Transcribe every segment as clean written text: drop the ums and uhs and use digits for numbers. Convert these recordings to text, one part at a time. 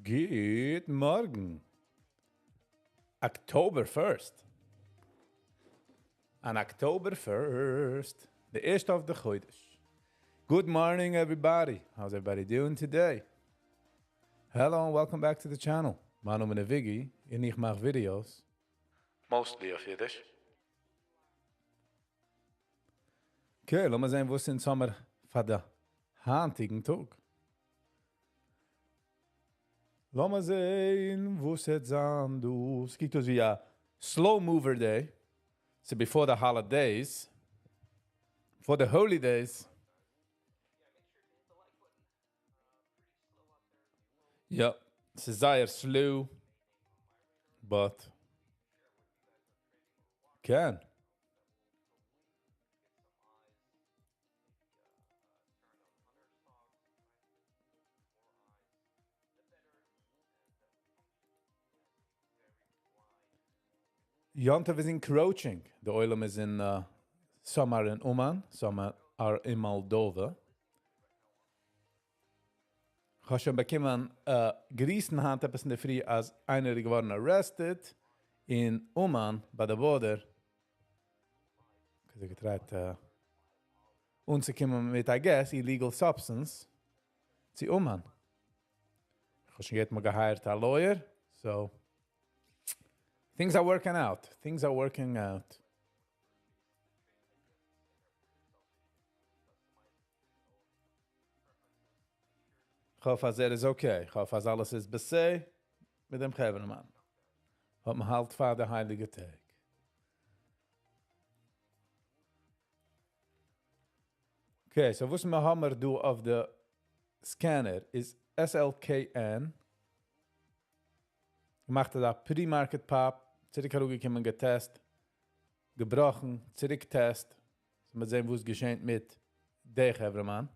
Good morgen. October 1st. On October 1st, the first of the Chodesh. Good morning, everybody. How's everybody doing today? Hello and welcome back to the channel. My name is Viggy and I make videos. Mostly of Yiddish. Okay, laten we zien wat in zomer van de handigen Tag. Laten we zien wat het zijn dus. Kijk dus via Slow Mover Day. So before the holidays. For the holidays. Ja, ze is zeer slow. But can. Yontav is encroaching. The oilum is in, some are in Oman, some are in Moldova. Hashem bekommen Griesenhand etwas in der Früh, als einer geworden arrested in Oman, bei der Border. Because ich getreut, und sie kommen mit, I guess, illegal substance zu Oman. Hashem geht mal gehired a lawyer, so things are working out. Things are working out. Ich hoffe, als ist okay. Ich hoffe, als alles ist besser mit dem Gebermann. Hat man halt für den Heiligen Tag. Okay, so was wir haben do auf der Scanner ist SLKN. Gemacht da Pre-Market Pop, zurückgekommen getest, gebrochen, zurücktest. So wir sehen, was geschehen mit der Gebermann.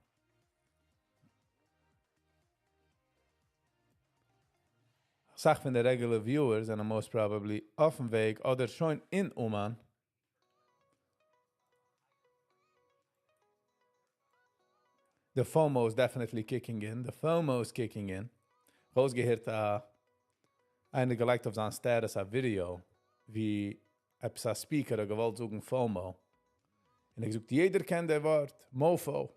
Sag von der regular viewers and most probably auf dem Weg oder schon in Oman. The FOMO is definitely kicking in. The FOMO is kicking in. Rausgehört eine geliked auf seinen Status a Video, wie ein Speaker gewollt suchen FOMO. Und ich sucht, jeder kennt der Wort, Mofo.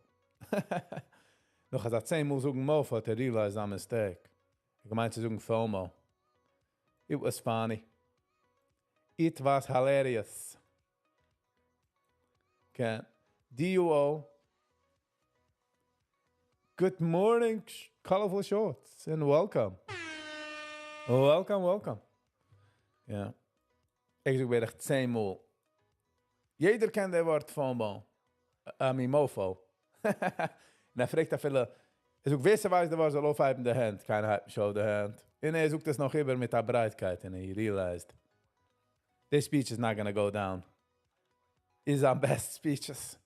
Noch als er 10 Mal suchen Mofo, hat realized a mistake. Ich meinte zu suchen FOMO. It was funny. It was hilarious. Okay. DUO. Good morning, colorful shorts, and welcome. Welcome, welcome. Ja. Ik zoek weer echt 10 Mal. Jeder kennt der Wort FOMO. Mofo. En hij vraagt viele. Er sucht wissenweise, der war so aufhalten der Hand. Keiner hat mich auf der Hand. Und er sucht das noch immer mit der Breitkeit. Und he realized, this speech is not gonna go down. Is our best speeches.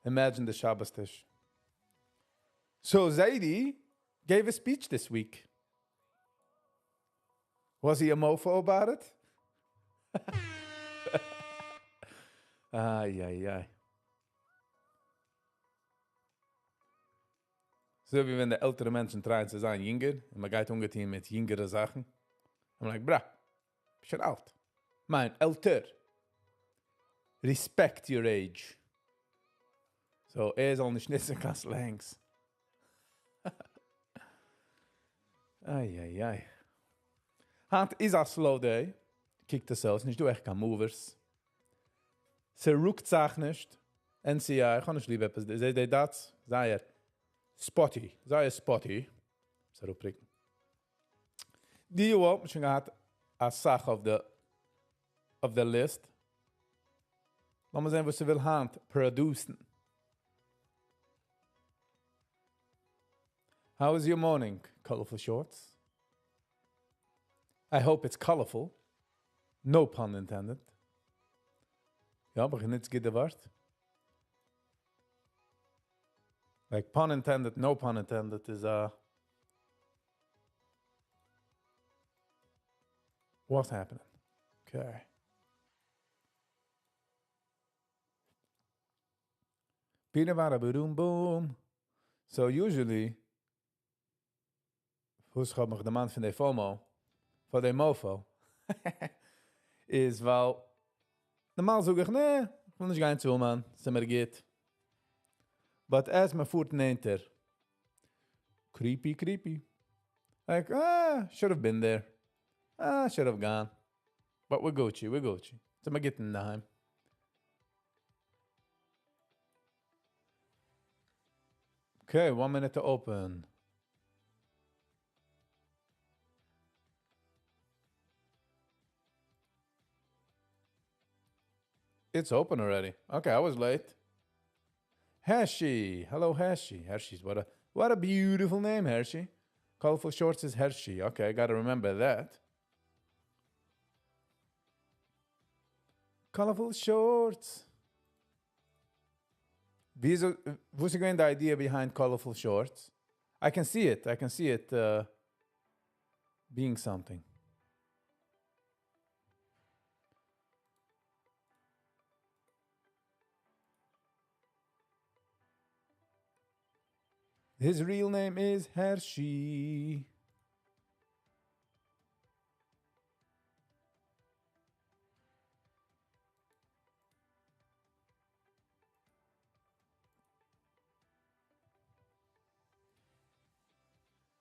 Imagine the Shabbos Tish. So Zaidi gave a speech this week. Was he a mofo about it? Ay, ay, ay. So wie wenn die ältere Menschen trauen zu sein jünger, und man geht ungetein mit jüngeren Sachen. I'm like, bra, schon alt. Mein, älter. Respect your age. So, soll nicht schnitzen kann Slangs. Ay, ay, ay. Hand is a slow day. Kijk das aus, nicht du echt kein Movers. Se ruckt sich nicht. NCI, ich kann nicht lieb etwas. Sei das, sei spotty. Sei spotty. So rupricken. Die auch schon gehabt a Sache of the list. Lass mal sehen, was sie will Hand producen. How is your morning, colorful shorts? I hope it's colorful. No pun intended. Ja, aber ich nicht gute Wort. Like pun intended, no pun intended is what's happening? Okay. Peanut butter boom boom. So usually hoe schat mich de man van de FOMO, van de mofo, is wel, normaal zoek ik, nee, ik wil niet gaan zo, man, ze maar geht. But as me voert neenter, creepy. Like, should have been there. Should have gone. But we're Gucci. So I'm getting daheim. Okay, 1 minute to open. It's open already. Okay, I was late. Hershey. Hello, Hershey. Hershey's what a beautiful name, Hershey. Colorful Shorts is Hershey. Okay, I gotta remember that. Colorful Shorts. What's the idea behind Colorful Shorts? I can see it being something. His real name is Hershey.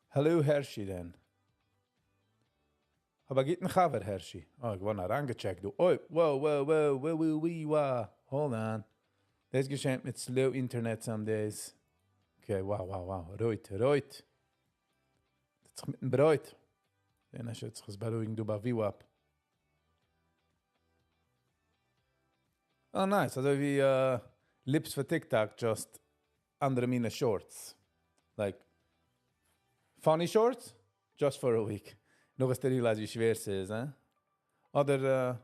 Hallo Hershey then. Aber geht ein Cover, Hershey. Oh, ich war noch angecheckt, du. Oh, wow. Hold on. Das geschenkt mit slow Internet some days. Okay, wow. Reut. Das ist mit dem Bräut. Den hast du jetzt das beruhigen, du bei VWAP. Oh, nice. Also wie Lips für TikTok, just andere meine Shorts. Like, funny shorts, just for a week. Nog eens te realize wie schwer ze is, hè? Oder,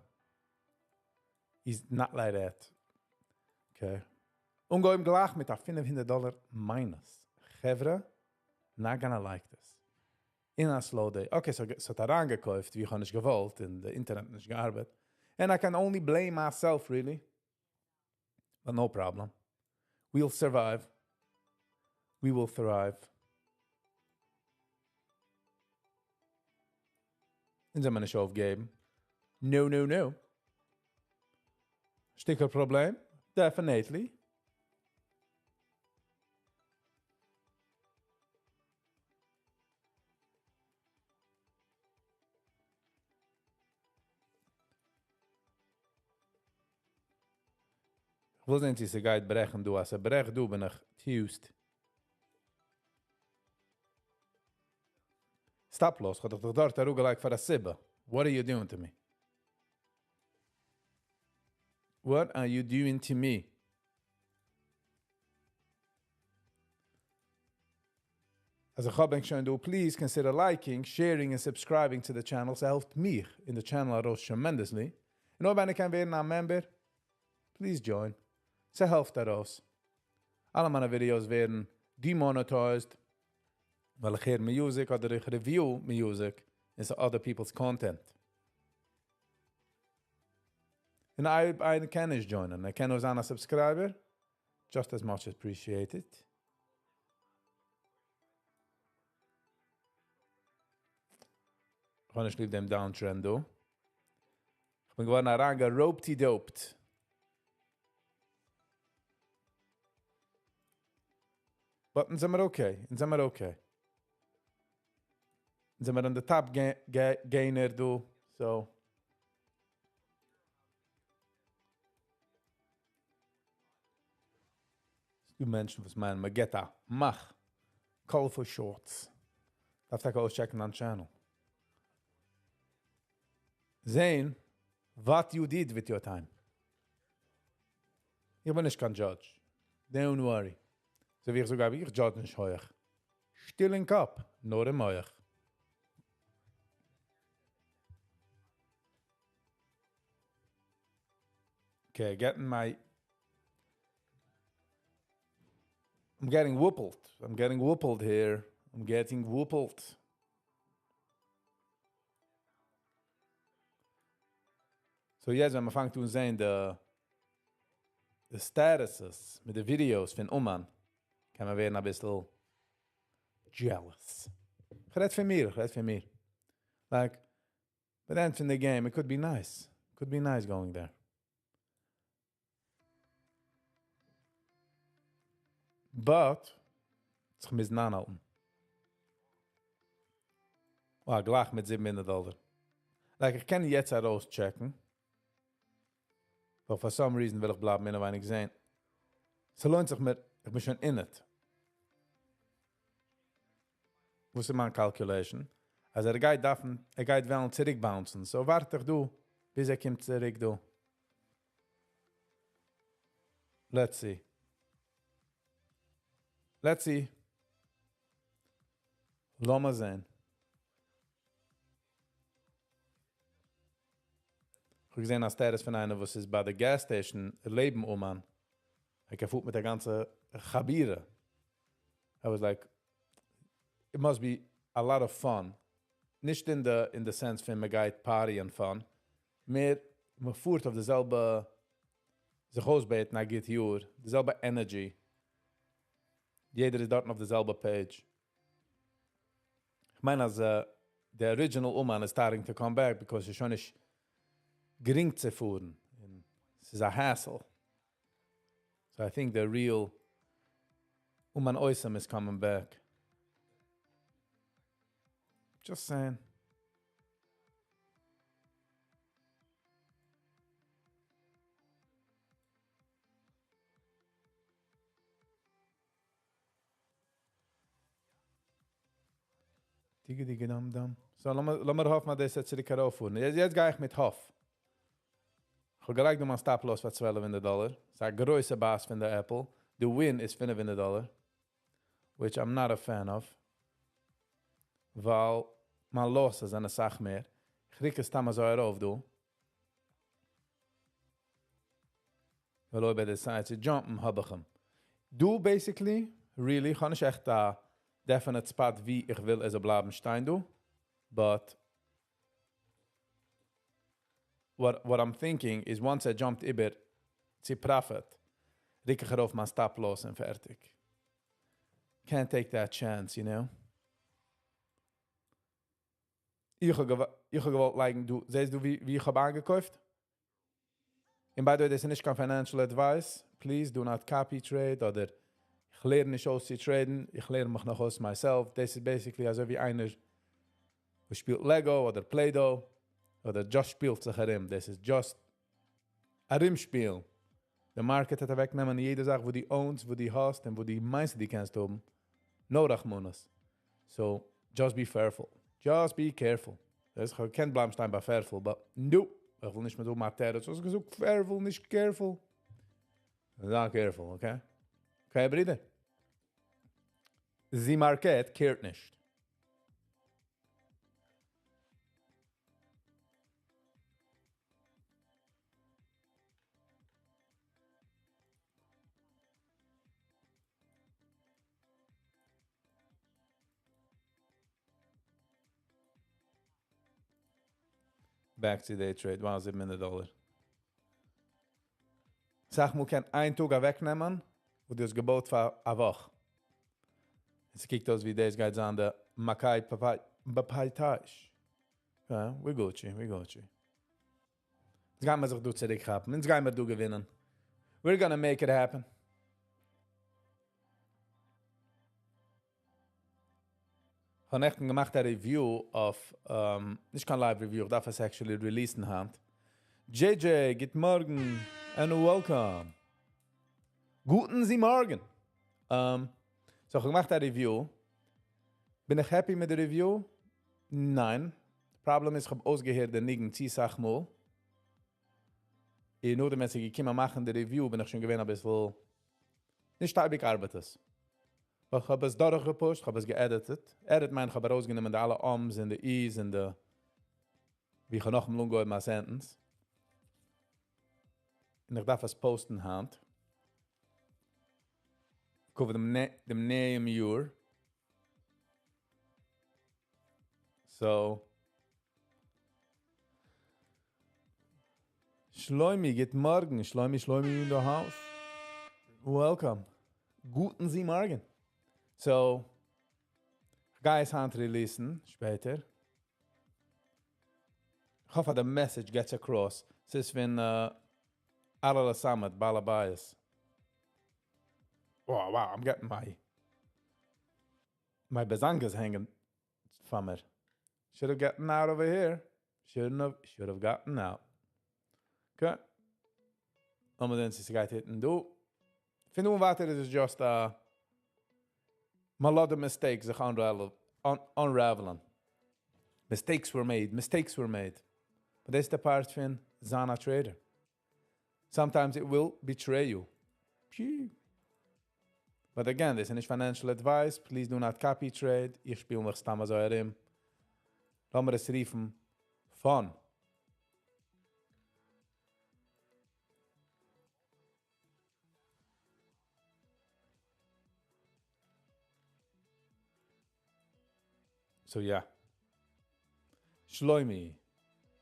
is not like that. Okay. Ongeheim gelacht mit $500 minus. Gevre, not gonna like this. In a slow day. Okay, so het angekauft, wie ich nicht gewollt, in the Internet nicht gearbeitet. And I can only blame myself, really. But no problem. We'll survive. We will thrive. En ze me nicht aufgeben. No. Sticker Problem? Definitely. Wo sind sie, sie geht brechen, du? Als brech, du, bin ich tust. Stop los, gaat doch dort der Ruge like for a Sibba. What are you doing to me? What are you doing to me? As a hobby shown do, please consider liking, sharing and subscribing to the channel. So helped me in the channel aroos tremendously. And ook ben ik kan weer een member, please join. So helpt aroos. Alle meine videos werden demonetized. Weil ich hear music oder ich review music instead of other people's content. And I can is joinen. I can was on a subscriber. Just as much appreciated. Ich kann nicht lieb dem Downtrend, du. Ich bin geworden roped. But in sind wir okay. Sind wir an der Top Gainer, du. So. Du Menschen, was meinen, Magetta, mach. Colorful Shorts. Darf ich auschecken an Channel. Sehen, what you did with your time. Ich bin nicht kein Judge. Don't worry. So wie ich sogar ich judge nicht heuch. Still in Kopf, nur im Heuch. Okay, I'm getting whoopled. I'm getting whoopled here. So jetzt, wenn man fängt zu sehen, the statuses mit den Videos von Oman, kann man werden ein bisschen jealous. Ich red für mir. Like, but then in the game, it could be nice. Could be nice going there. But, ich muss anhalten. Oh, gleich mit $700. Like, ich kann jetzt herauschecken. But for some reason will ich bleiben in weinig sehen. So lohnt sich mir, ich bin schon in it. Wo ist meine Calculation? Also geht wollen zurückbouncen. So warte ich du, bis kommt zurück du. Let's see. Lass mal sehen. Ich habe gesehen, als der ist von einer, was ist bei der Gasstation Leben an. Ich habe mit der ganzen Chabire. I was like, it must be a lot of fun. Nicht in the sense von man geht Party and fun. Mehr, man fuhrt auf derselbe sich ausbeten, na geht hier, derselbe Energy. Jeder ist dort auf derselbe Page. Ich meine, als the original Oman is starting to come back, because es schon nicht gering zu fuhren. Es ist a hassle. So I think the real Oman Oysam is coming back. Just saying. Digi dam. So, lass mal hoffen, dass jetzt zurück herauffuhren. Jetzt gehe ich mit Hoff. Ich habe gleich nochmal Stop-Loss für $12. Das ist ein größer Bass von der Apple. The win is $5, which I'm not a fan of. Weil man los ist eine Sache mehr. Ich kriege es damals so herauf, du. Weil ich bei der Seite jumpen habe ich ihn. Du, basically, really, kann ich echt da definite spot wie ich will es bleiben stehen, du. But what I'm thinking is once I jumped über zu profit, rick ich auf mein Stop-Loss und fertig. Can't take that chance, you know? Ich habe gewollt, like, du, siehst du, wie ich habe angekauft? And by the way, das ist nicht kein financial advice. Please do not copy trade oder ich lerne nicht aus zu traden. Ich lerne mich noch aus myself. Das ist basically also wie einer, who spielt Lego oder Play-Doh oder just spielt sich herum. Das ist just ein Rimspiel. Der Market hat wegnehmen jede Sache, wo die owns, wo die hast und wo die meiste die kannst haben. No Rachmonas. So, just be careful. Just be careful. Das ich kann bleiben stehen bei careful, but no. Ich will nicht mehr so Materie. So ist gesagt, careful, nicht careful. Not careful, okay? Okay, Brüder? Sie Market kehrt nicht. Back to day trade, wow, $7. Sag mal, kann ein Tag wegnehmen und das Gebot für eine Woche. Jetzt kijkt aus wie das geht an der Makai Bapaitage. Ja, we got you. Jetzt gehen wir sich durch zurückhaben. Jetzt gehen wir durch gewinnen. We're gonna make it happen. Ich habe echt gemacht eine Review auf, nicht kein Live-Review, ich darf es actually releasen haben. JJ, good morning and welcome. Guten Sie Morgen. So, ich habe gemacht eine Review. Bin ich happy mit der Review? Nein. Problem ist, ich habe ausgehört den Nigen Ziesach mal. Nur dem ich gekommen machen die Review, bin ich schon gewesen ein bisschen nicht steibig arbeitet. Ich habe es durchgepusht, ich habe es geeditet. Edit mein, ich habe rausgenommen alle Ums und die Is und die wie ich noch im Lungo in meiner Sentence. Und ich darf es posten hand. Ich hoffe dem neuen Jahr. So. Schleumi, geht morgen. Schleumi in the house. Welcome. Guten Sie morgen. So, Guys hand releasen später. Ich hoffe, the message gets across. Es ist wenn alle zusammen, Balabayas. Wow, I'm getting my bezangas hanging from it. Should have gotten out over here. Should have gotten out. Okay. Om den sig gaat hitten do. Vind hoe water is just a lot of mistakes zich unraveling. Mistakes were made. But that's the part van Zana trader. Sometimes it will betray you. But again, this is financial advice. Please do not copy trade. Ich spiele mich stamma so herim. Lass mir es riefen. Fun. So ja. Schleumi.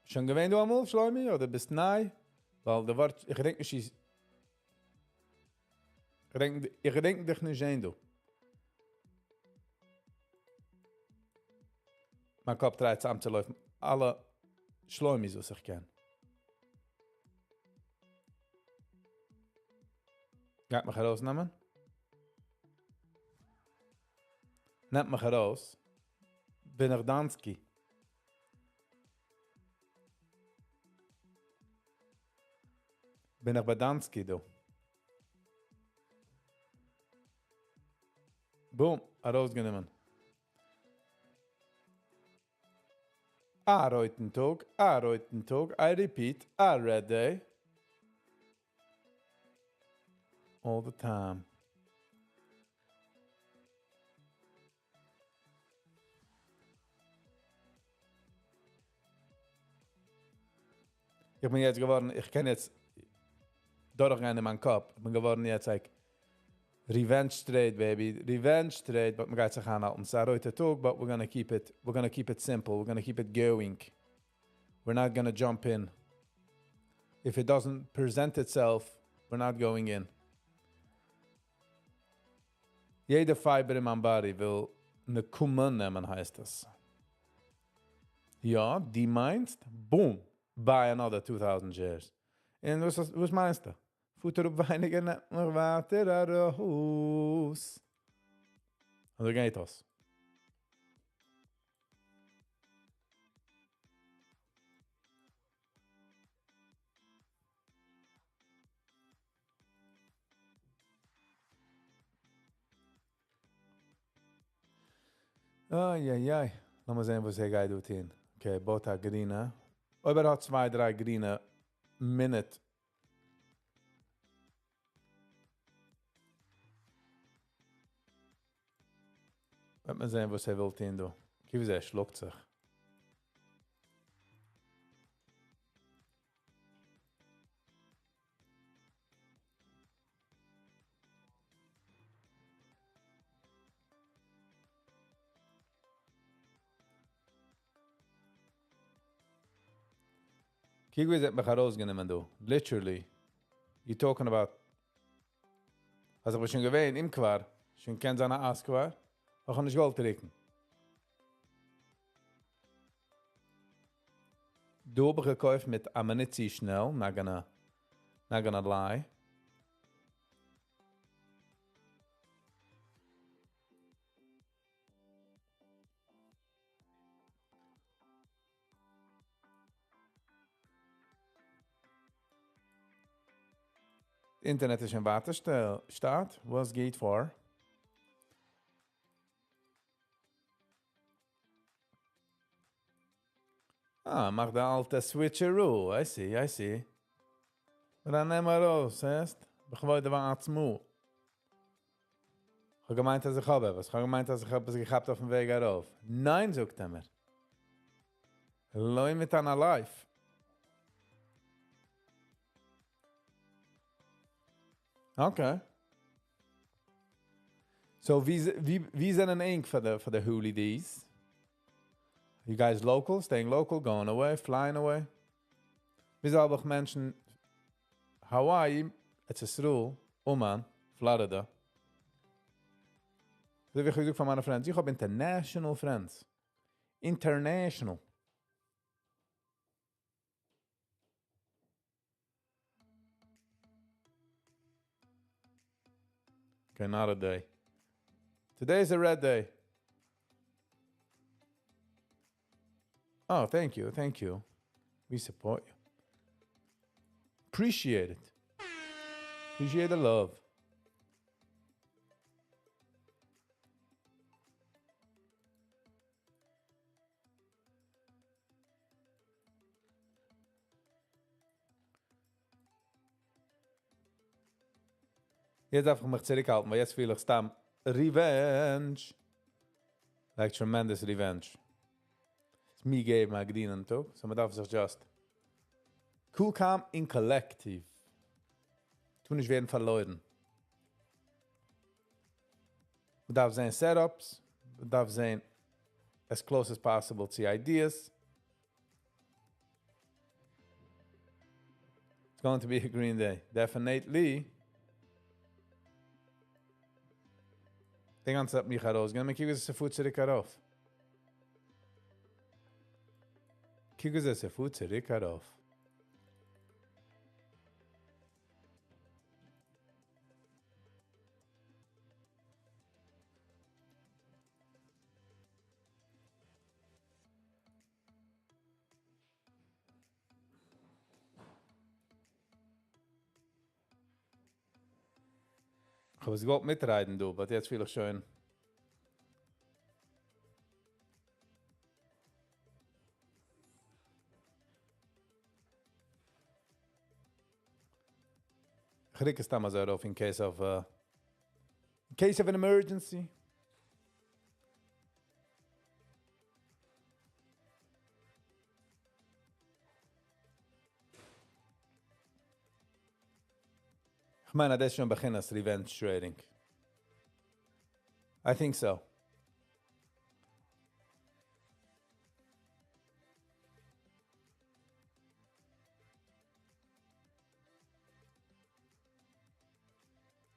Schon gewähnt du einmal, Schleumi? Oder bist neu? Weil der Wort, ich denke nicht, ich denke dich nicht ein, du. Mein Kopf dreht zusammen zu laufen. Alle Schleumis, was ich kenne. Gaat mich herausnehmen? Nehmt mich heraus. Bin ich Danski. Bin ich bei Danski, du. Boom, herausgenommen. A reuten Tag. I repeat, a red day. All the time. Ich bin jetzt geworden, ich kann jetzt durchgehen in meinen Kopf. Ich bin geworden jetzt like Revenge trade, baby. Revenge trade, but we got to gaan halten. It's a rote talk, but we're gonna keep it simple. We're gonna keep it going. We're not gonna jump in. If it doesn't present itself, we're not going in. Jede fiber in mijn body wil eine Kummer nehmen, heißt das. Ja, die meinst, boom, buy another 2000 shares. En was meinst du? Futter op weinige net nog water raus. Und so geht das. Ai. Lass mal sehen, was er geht dorthin. Okay, Bota Grine. Aber er hat 2-3 Grine Minute. Lass mal sehen, was er will tun, du. Gib es, er schluckt sich. Kijk wie het me herausgenommen, du. Literally. You talking about... Als ich schon gewähnt, im Quar, schon kennt seine Aas-Quar, auch kann ich Gold trinken. Du habe gekauft mit Ammunition schnell, not gonna lie. Internet is in waterstaat. Was geht vor? Mach de alte switcheroo. I see. Maar dan neem maar raus, heißt? Begwoi de waard smoe. Ich habe gemeint, dass ich habe was. Ich habe gemeint, dass ich etwas gehabt auf dem Weg herauf. Nein, sagt er mir. Loi mit einer Life. Okay. So, wie zijn een ink for the holidays? You guys local, staying local, going away, flying away? Wie zal ook mensen Hawaii, it's a rule, Oman, Florida. So wie ich gesagt von meinen Friends. Ich habe international Friends. International. Okay, not a day. Today is a red day. Oh, thank you, thank you. We support you. Appreciate it. Appreciate the love. Jetzt darf ich mich zurückhalten, weil jetzt fühle ich Stamm. Revenge. Like tremendous revenge. It's me gave my green and too. So man darf sich just cool, calm, in collective. Tun nicht werden verloren. Man darf sein Setups. Man darf sein as close as possible to ideas. It's going to be a green day. Definitely. Die ganze Zeit mich herausgehen. Man kiegt, dass es Fuß zurück herauf. Kiegt, dass es Fuß zurück herauf. Ich habe es gewollt mitreiten, du, aber jetzt will ich schön. Ich rieche es damals auf in case of an emergency. Ich meine, das ist schon Beginn als Revenge Trading. I think so.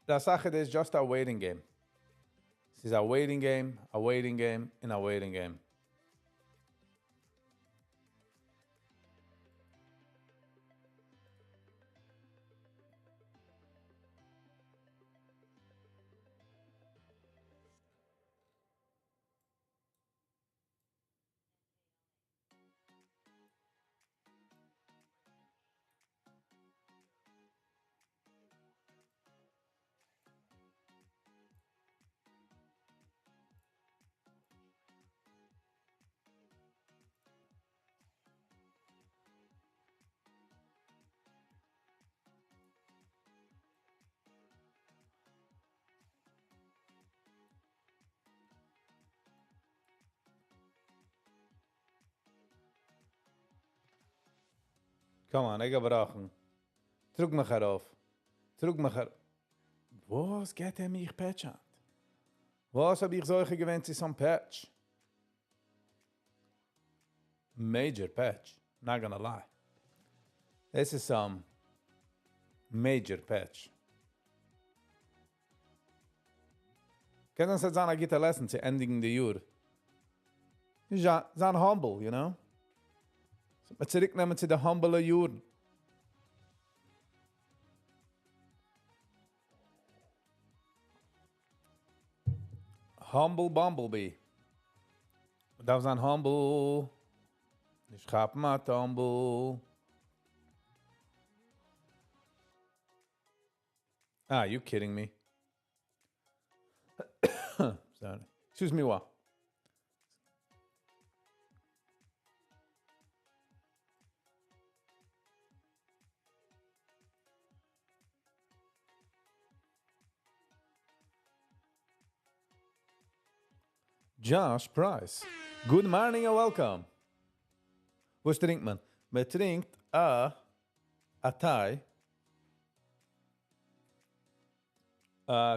La Sache is just a waiting game. This is a waiting game, a waiting game, and a waiting game. Come on, ich gebrochen. Trug mich herauf. Trug mich herauf. Was geht mich patchen? Was habe ich solche gewöhnt, ist ein Patch? Major patch. Not gonna lie. This is some major patch. Kann uns jetzt eine gute Lesson zu ending the year. Sein humble, you know? Maar zurücknehmen zu der humble Juren. Humble Bumblebee. Dat was een humble. Ich hab mal humble. Ah, you kidding me? Sorry. Excuse me, what? Josh Price. Good morning and welcome. Was trinkt man? Man trinkt a Thai.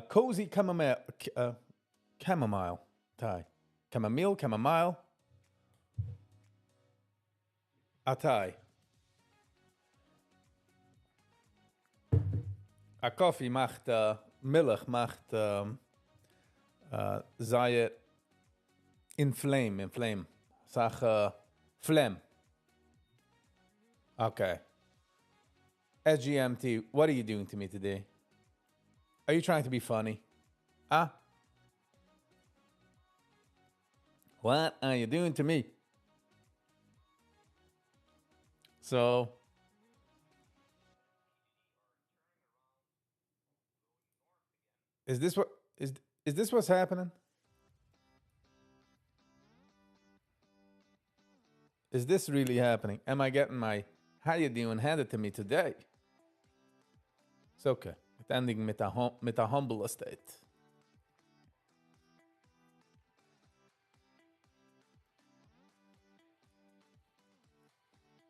Cozy chamomile Thai. Chamomile. A Thai. A coffee macht Milch macht Sei inflame. Sag phlegm. Okay. SGMT, what are you doing to me today? Are you trying to be funny? Huh? What are you doing to me? So, is this what is this what's happening? Is this really happening? Am I getting my how you doing handed to me today? It's okay. It's ending mit a humble estate.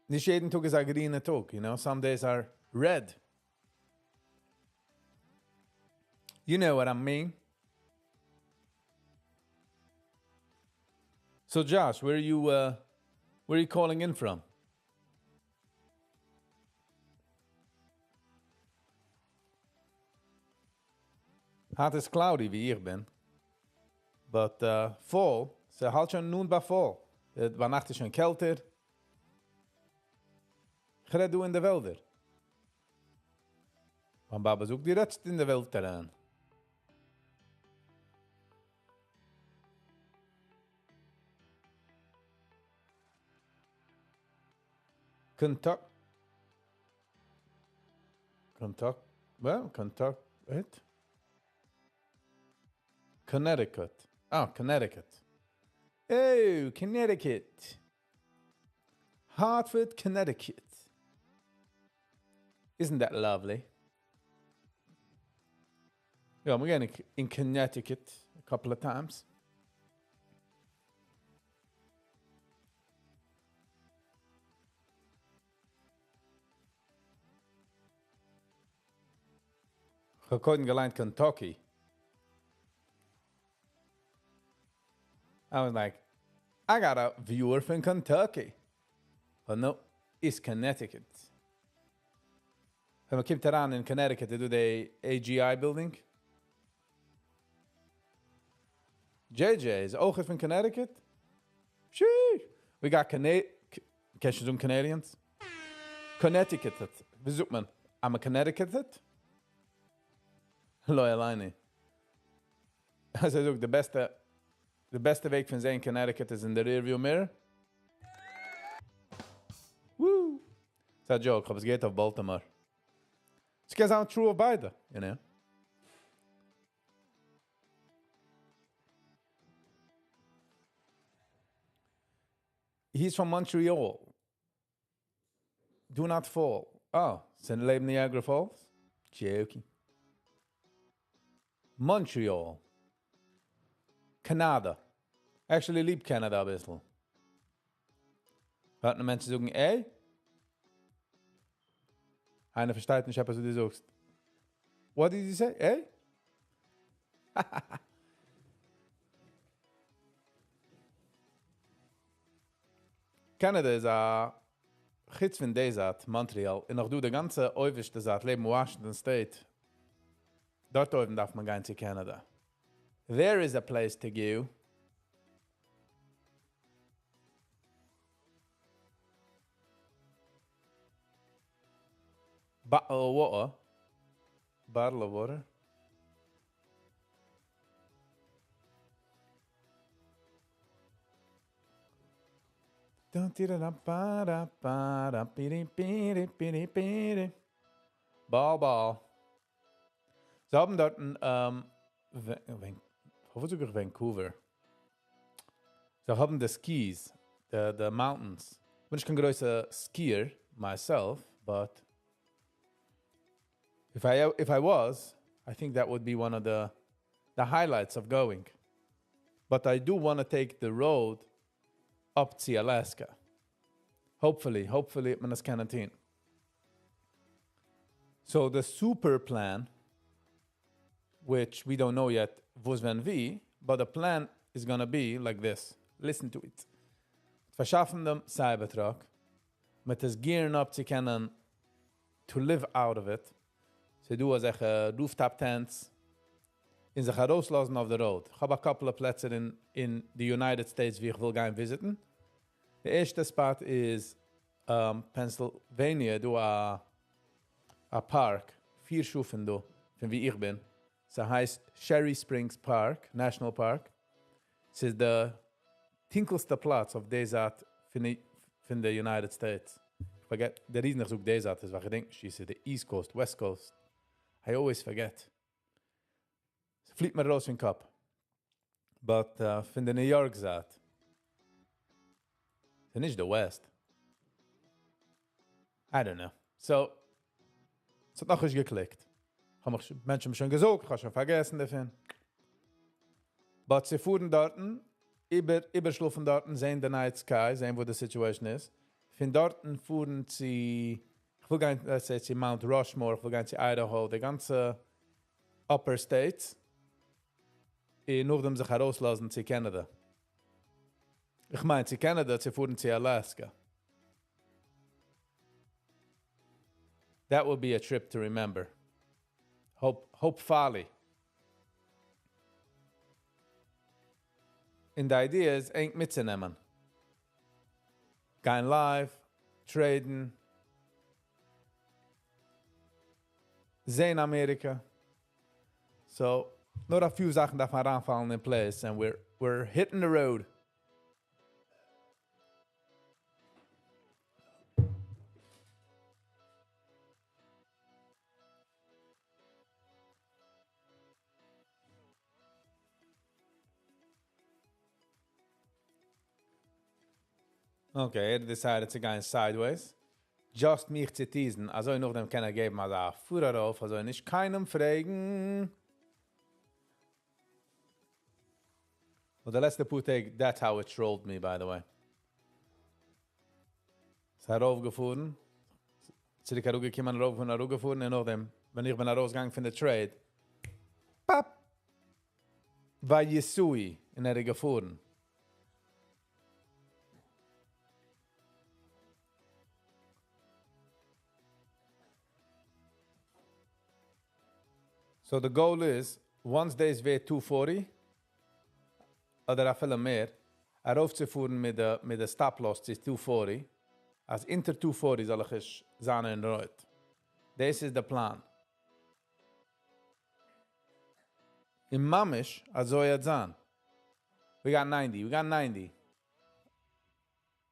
Nicht jeden Tag ist ein grüner Tag, you know? Some days are red. You know what I mean? So Josh, where are you calling in from? Hot is cloudy wie ich bin. But fall, so halt schon nun bei fall. Bei Nacht ist schon kälter. Ich rede du in de Wälder. Mein Baba sucht die Rest in de Welt daran. Kentucky. Wait. Connecticut. Oh, Connecticut. Oh, Connecticut. Hartford, Connecticut. Isn't that lovely? Yeah, we're going in Connecticut a couple of times. Ich habe gelernt Kentucky. I was like, I got a viewer from Kentucky. But no, it's Connecticut. When we came around in Connecticut to do the AGI building. JJ is ook from Connecticut. Sheesh. We got some Canadians. Connecticut. Wie zoekt man? I'm a Connecticut. Loyal line. Hij zei ook de beste week van zijn Connecticut is in de rearview mirror. Woo! It's a joke. Het gaat over Baltimore. Het is gewoon true of beide, you know. He's from Montreal. Do not fall. Oh, zijn leven Niagara Falls? Joking. Montreal. Canada. Actually, lieb Canada ein bisschen. Hört ein Mensch sagen, ey? Einer versteht nicht, was du sagst. What did you say? Ey? Canada is a gids van deze Montreal. En nog doe de ganze oiverste zaad, leven Washington State. Dort oven darf man gaan zu Canada. There is a place to go. Bottle of water. Bottle of water. Ball. Sie haben dort sogar Vancouver. Sie haben die skis, the mountains. Ich bin kein großer skier myself, but if I was, I think that would be one of the highlights of going. But I do want to take the road up to Alaska. Hopefully, man is canteen. So the super plan, which we don't know yet, was van wie, but the plan is going to be like this. Listen to it. Verschaffen dem Cybertruck, mit es gearing up to live out of it. So do as rooftop tents, in sich herauslassen auf der Road. Ich habe a couple of Plätze in the United States, wie ich will gehen visiten. Der erste Spot ist Pennsylvania, du a Park, 4 Stufen du, von wie ich bin. Es heißt Sherry Springs Park, National Park. Es ist der tinkelste Platz auf der Seite von der United States. Ich vergesse, der Riesen ich suche der Seite, weil ich denke, schieße, der East Coast, West Coast. I always forget. Es fliegt mir raus in den Kopf. But von der New York Seite, ist nicht der West. I don't know. So, es hat noch nicht geklickt. Haben Menschen schon gesagt, ich habe schon vergessen davon. But sie fuhren dort, überschlafen dort, sehen the night sky, sehen, wo die Situation ist. Von dort fuhren sie, ich will gehen, let's say, sie Mount Rushmore, ich will gehen, sie Idaho, die ganze Upper States. Und nachdem sich herauslassen, sie Canada. Ich meine, sie Canada, sie fuhren sie Alaska. That will be a trip to remember. Hopefully. And the idea is, ain't mitzunehmen. Gehen live, traden, sehen Amerika. So, nur a few Sachen darf man ranfallen in place, and we're hitting the road. Okay, decided to go sideways. Just mich zu teasen, also ich noch dem kann geben, also Führer auf, also nicht keinem fragen. Well, the letzte Putek, that's how it trolled me, by the way. Es hat raufgefahren, zurück herumgekommen, raufgefahren, und noch dem, wenn ich bin rausgegangen von der Trade, pap, war Jesui in der gefahren. So the goal is, once days way 240, oder a viel mehr, raufzufahren mit der Stop-Loss zu 240, als inter 240 soll ich sein in Reut. This is the plan. In Mamish, also jetzt sein. We got 90.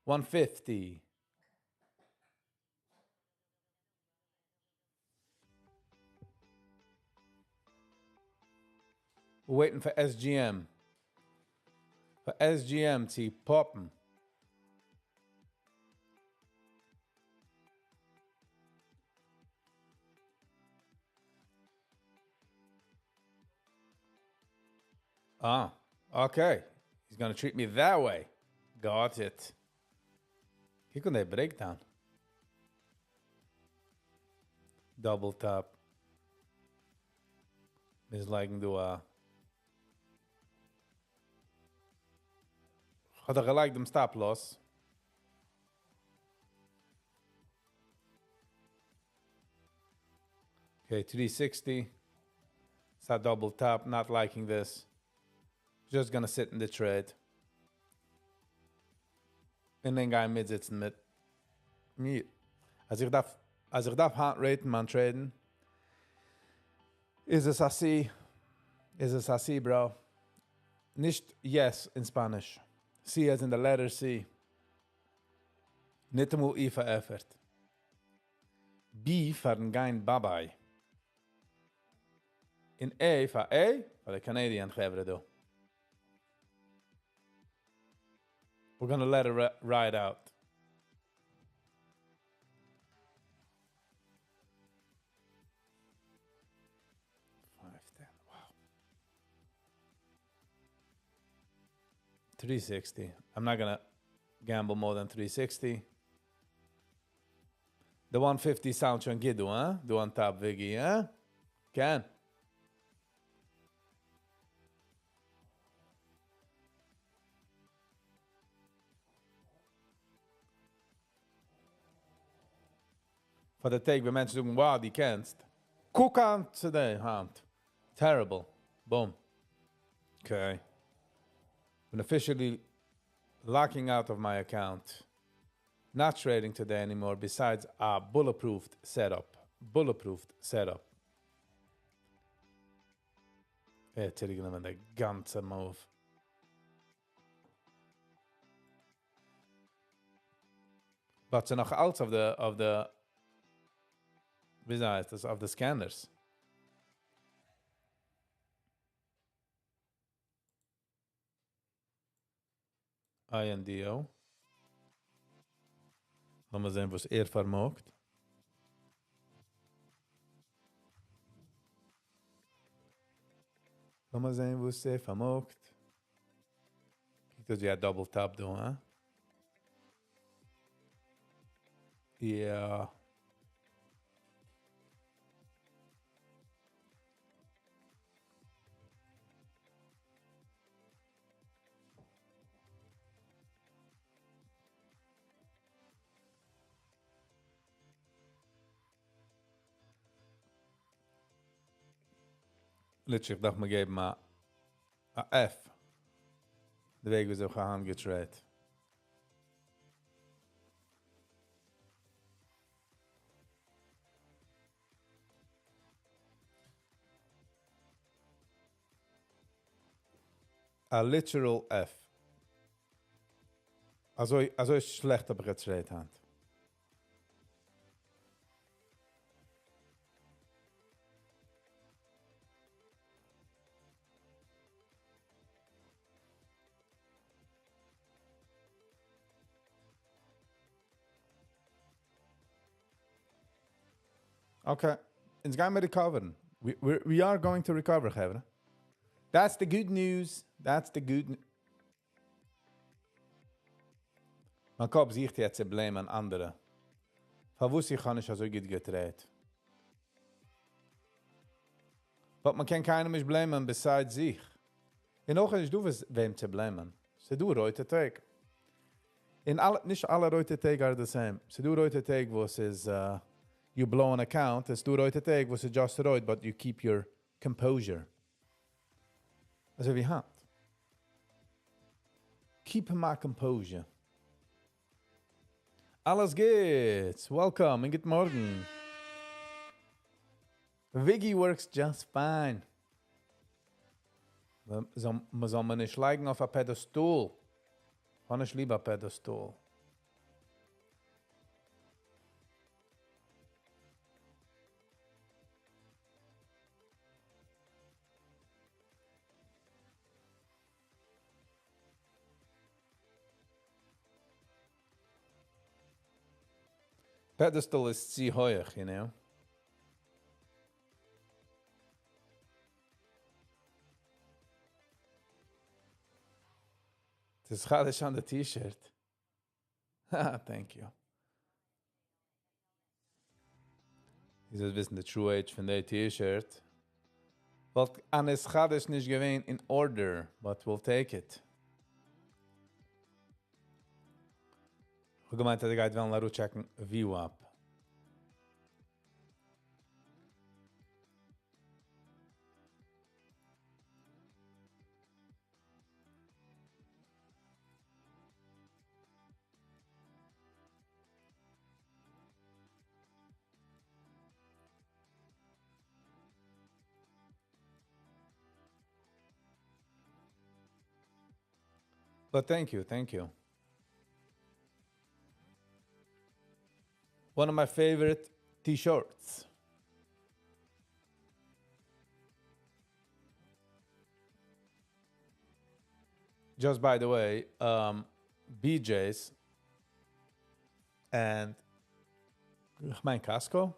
150. We're waiting for SGM. For SGM to poppen. Ah, okay. He's going to treat me that way. Got it. Kijk on that breakdown. Double tap. Is like do had er gelijk dem stop loss. Okay, 360. It's a double tap, not liking this. Just gonna sit in the trade. And then guy mid sitzen mit mir. Als ich darf hand raten, man traden. Is es así, bro? Nicht yes in Spanish. C as in the letter C. Nicht einmal I für effort. B für ein gein Babai. In A für A, für the Canadian geven do. We're gonna let it ride out. Wow. 360. I'm not gonna gamble more than 360. The 150 sound schon good, huh? Do on top, Viggy, huh? Can. For the take, we mentioned, wow, die kennst. Guck an zu der Hand. Terrible. Boom. Okay. I'm officially locking out of my account. Not trading today anymore, besides a bulletproof setup. Bulletproof setup. Jag tycker det är ganska move. But so noch out of the wie heißt das, of the scanners. INDO. Laten we zien was vermogt. Laten we zien was vermogt. Kijk dat je double tap doen, hè? Ja. Literally, ik dacht me geven maar een F. De week we zo gaan getrade. A literal F. Also schlecht heb ik het getrade hand. Okay, it's going to recover. We are going to recover, Gevre. That's the good news. That's the good news. Man kann sich jetzt Problem an andere. Verwusst ich kann nicht so gut gedreht. Aber man kann keinem mich blamen besides sich. In auch ist du was wem zu blamen. Se du heute Tag. Nicht alle heute Tag are the same. Se du heute Tag was is you blow an account. Es du heute Tag was is just right, but you keep your composure. Also wie hat. Keep my composure. Alles geht's. Welcome and good morning. Viggy works just fine. Man soll man nicht liegen auf a Pedestal. Man ist lieber Pedestal. Pedestal is zu hoch, you know. Das gaat eens aan de t-shirt. Thank you. Je zult wissen de true age van de t-shirt. Want aan het gaat is niet gewoon in order, but we'll take it. Ik gemeint dat ik uit wel naar checken view up. But thank you, thank you. One of my favorite t-shirts. Just by the way, BJ's and mein Casco.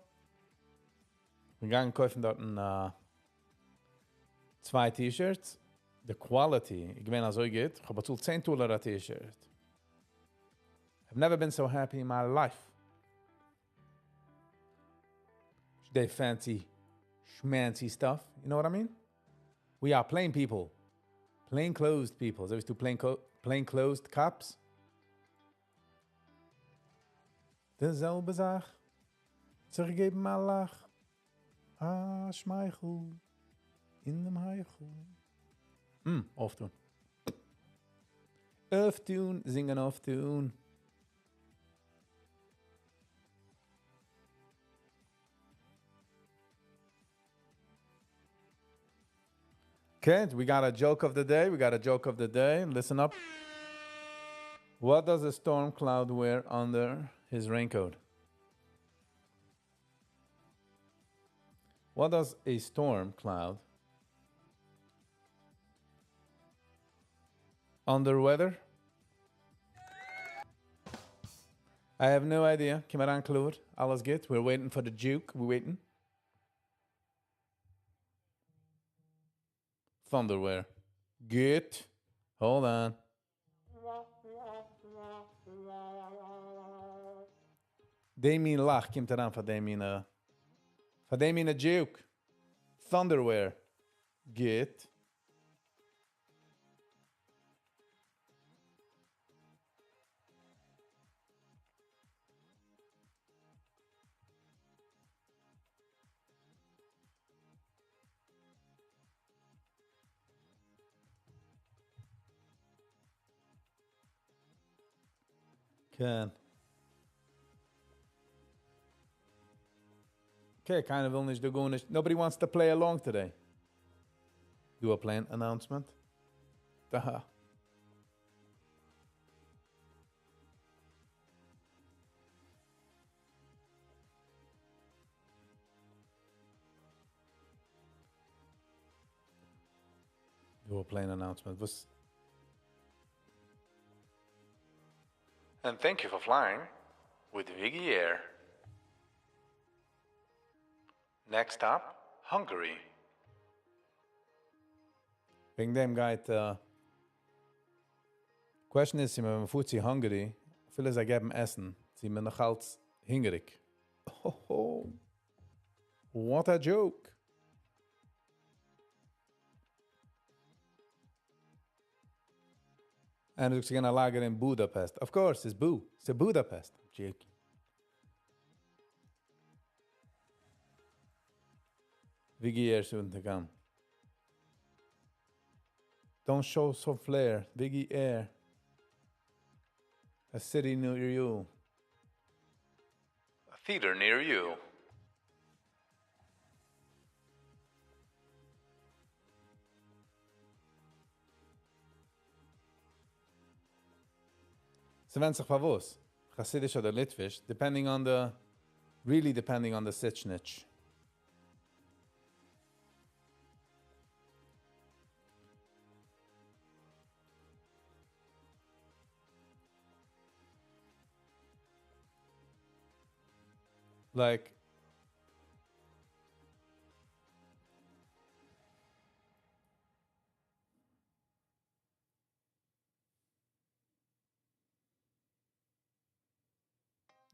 Wir gehen kaufen dort zwei T-Shirts. The quality, ich meine, so geht. Ich habe bezahlt $10 a T-Shirt. I've never been so happy in my life. They fancy, schmancy stuff. You know what I mean? We are plain people. Plain clothed people. There's two plain clothed cops. Dezelfde zaak. Zurückgeben mal lach. Ah, Schmeichel. in dem Heichel. Auftun. Auftun, singen auftun. Okay, we got a joke of the day. Listen up. What does a storm cloud wear under his raincoat? What does a storm cloud under weather? I have no idea. Kom maar aan, Claude. Alles good. We're waiting for the Duke. We're waiting. Thunderwear. Good. Hold on. Damien lach komt eraan van Damien. Van Damien Duke. Thunderwear. Good. Can. Okay, kind of illness to go. Nobody wants to play along today. Do a plan announcement. Haha. Do a plane announcement. And thank you for flying with Viggy Air. Next stop, Hungary. Wegen dem geht, question is, wenn man fuhrt sie Hungary, viele sie geben Essen, sie mir noch als hungrig. Oh, what a joke. And it's gonna lager in Budapest. Of course, it's It's a Budapest. Jake. Viggy Air soon to come. Don't show some flair. Viggy Air. A city near you. A theater near you. So wenn sich was, Chassidisch oder Litvisch, depending on the sitchnich. Like,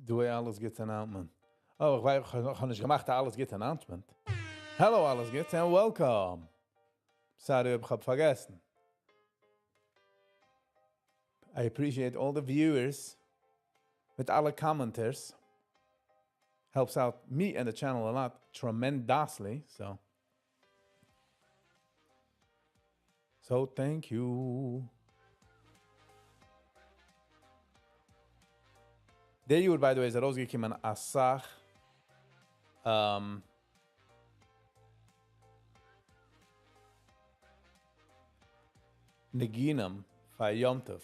du alles gets announcement. Oh, ich habe nicht gemacht, alles gets announcement. Hello, alles gets and welcome. Sorry, ich habe vergessen. I appreciate all the viewers with alle commenters. Helps out me and the channel a lot, tremendously. So thank you. Der Jahr, by the way, ist rausgekommen Asach. Neginam, für Yom Tov,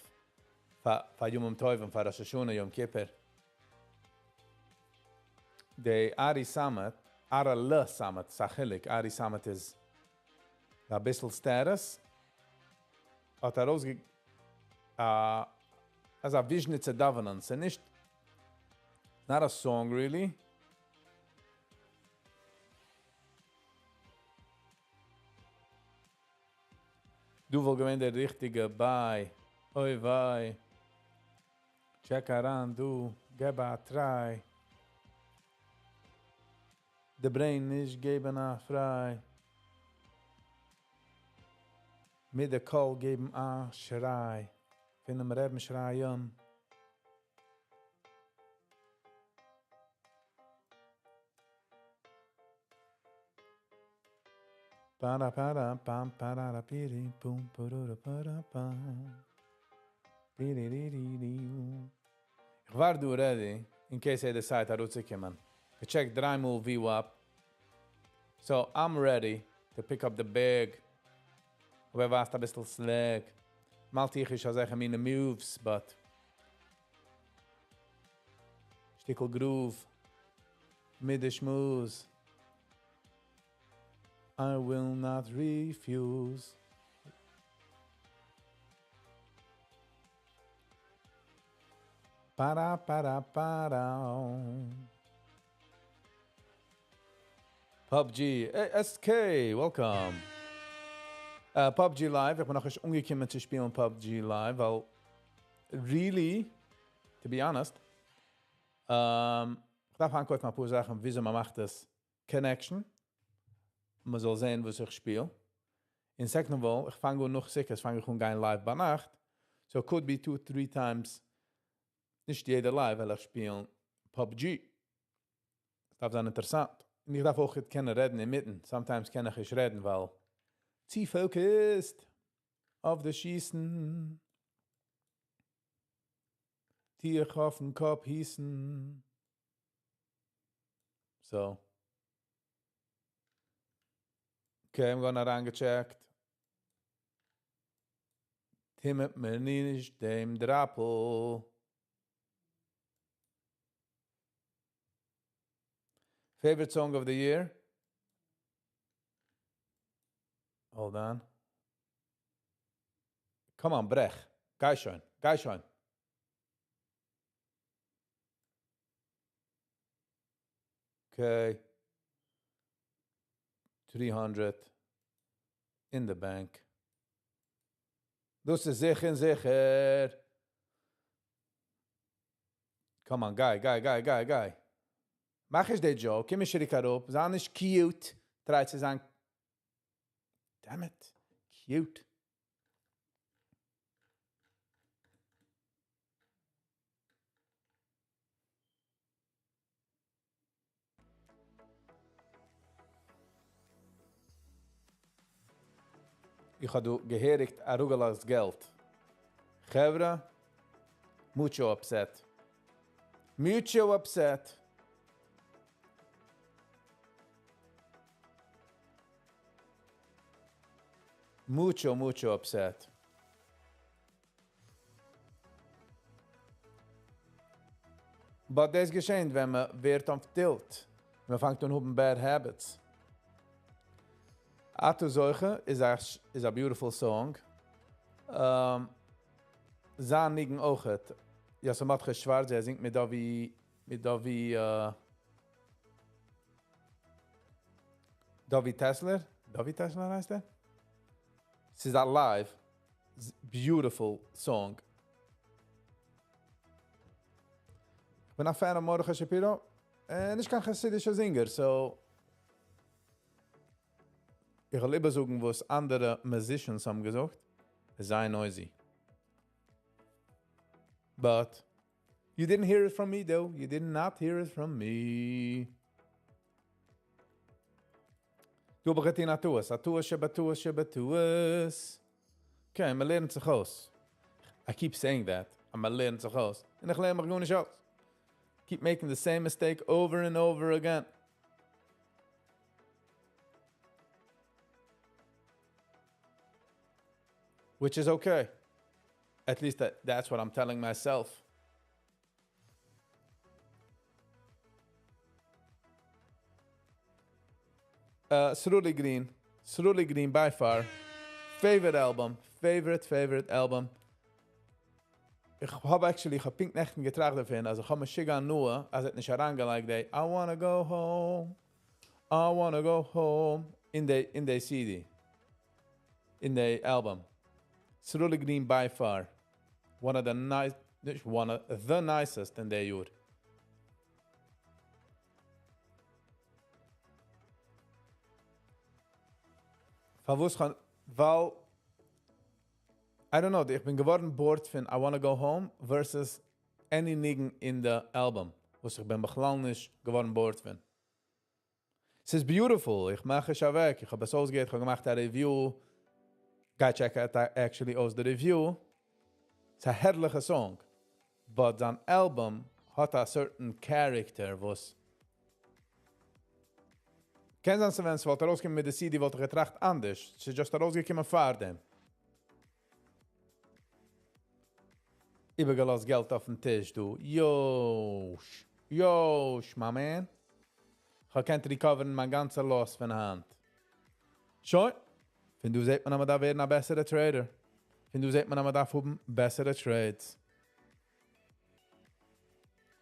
für Yom Tov und für Rosh Hashanah, Yom Kippur. The Ari Samet, Ara Samet, Sachilik, Ari Samet is a bissel status. Hat rausge... as a Vishnitze Davenance, and nicht... Not a song, really. Du wohl gewinnt der richtige Bye. Oi, wei. Check around, du. Geb a try. The brain is geben a frei. Mit der Kohl geben a Schrei. Finden wir eben schreien. Para para pam para piri pum purura para pam. Piriririririu. Ich war du ready, in case I decide to rutzikimen. I check 3 move VWAP. So I'm ready to pick up the bag. We warst a bisschen slack. Maltich ich sagen meine moves, but stickel groove. Mid schmooze. I will not refuse. Para para para. PUBG, SK, welcome. PUBG Live, ich bin noch nicht umgekommen zu spielen PUBG Live, weil really, to be honest, ich darf angucken mal ein paar Sachen, wieso man macht das Connection. Man soll sehen, was ich spiele. In second of all, ich fange noch sicher, ich fange gehen live bei Nacht. So it could be 2-3 times, nicht jeder live, weil ich spiele PUBG. Das darf sein interessant. Und ich darf auch nicht reden inmitten. Sometimes kann ich nicht reden, weil sie focused auf das Schießen. Tier auf den Kopf hießen. So. Okay, I'm gonna reingecheckt. Timmet mir nicht dem Drappel. Favorite song of the year? Hold on. Come on, brech. Geh schon. Okay. 300 in the bank. Dus is sicher. Come on, guy. Mach ich den Joke, komm ich rüber. Sein ist cute. Treibt zu sagen, damn it, cute. Ich habe geherigt Arugalas Geld. Chevra, mucho upset. Mucho upset. But das geschehen, wenn man wird auf Tilt. Man fängt an oben Bad Habits. Atu Zeuge is a beautiful song. Zaan nigen ochet. Ja, so mat geschwarz, er singt mit da wie David Tesler. David Tesler heißt er? Es ist live. Beautiful song. Ich bin ein Fan von Mordechai Shapiro. Und ich kann chassidischer Singer, so... Ich will lieber sagen, was andere Musicians haben gesagt. Es sei noisy. But you didn't hear it from me, though. You did not hear it from me. Du beginnen atuas. Okay, I'm learning zu aus. I keep saying that. I'm learning zu aus. Und ich lerne mich gar nicht aus. Keep making the same mistake over and over again. Which is okay. At least that's what I'm telling myself. Cerulean Green by far. Favorite album. Ich habe actually gepinkt nächten getragen davon, also ich habe mich schicken nur, als es nicht herangelegt, I wanna go home, in the CD, in the album. Cerulean Green by far, one of the nicest in the year. Weil I don't know, ich bin geworden bored von I Wanna Go Home versus any niggen in the album, was ich bin beglannisch geworden bored von. Es ist beautiful. Ich mache es weg. Ich habe es ausgeht, ich habe gemacht eine Review. Guy check out actually aus der Review. Es ist ein herrlicher Song. But sein Album hat a certain character, was... Kennst du, wenn es wollte rausgekommen mit der CD, wollte getracht anders. Es ist just rausgekommen vor dem. Übergelass Geld auf den Tisch, du. Josh, my man. Ich kann recoveren mein ganzer Loss von der Hand. Schon? Wenn du seht, man da werden ein besserer Trader. Wenn du seht, man da haben bessere Trades.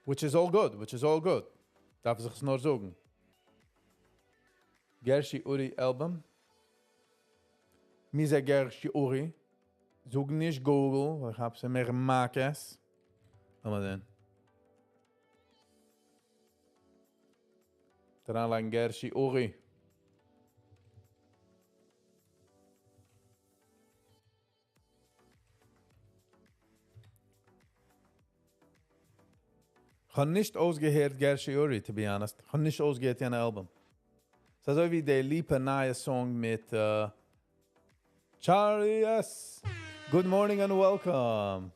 Which is all good. Darf ich es nur sagen. Gershi Uri Album. Misa Gershi Uri. Zoek nicht Google, weil ich habe sie mehr Makes. Aber dann. Daran lang Gershi Uri. Ich habe nicht ausgehört Gershi Uri, to be honest. Ich habe nicht ausgehört in ein Album. Es ist so wie der liebe neue Song mit Charlie S. Good morning and welcome.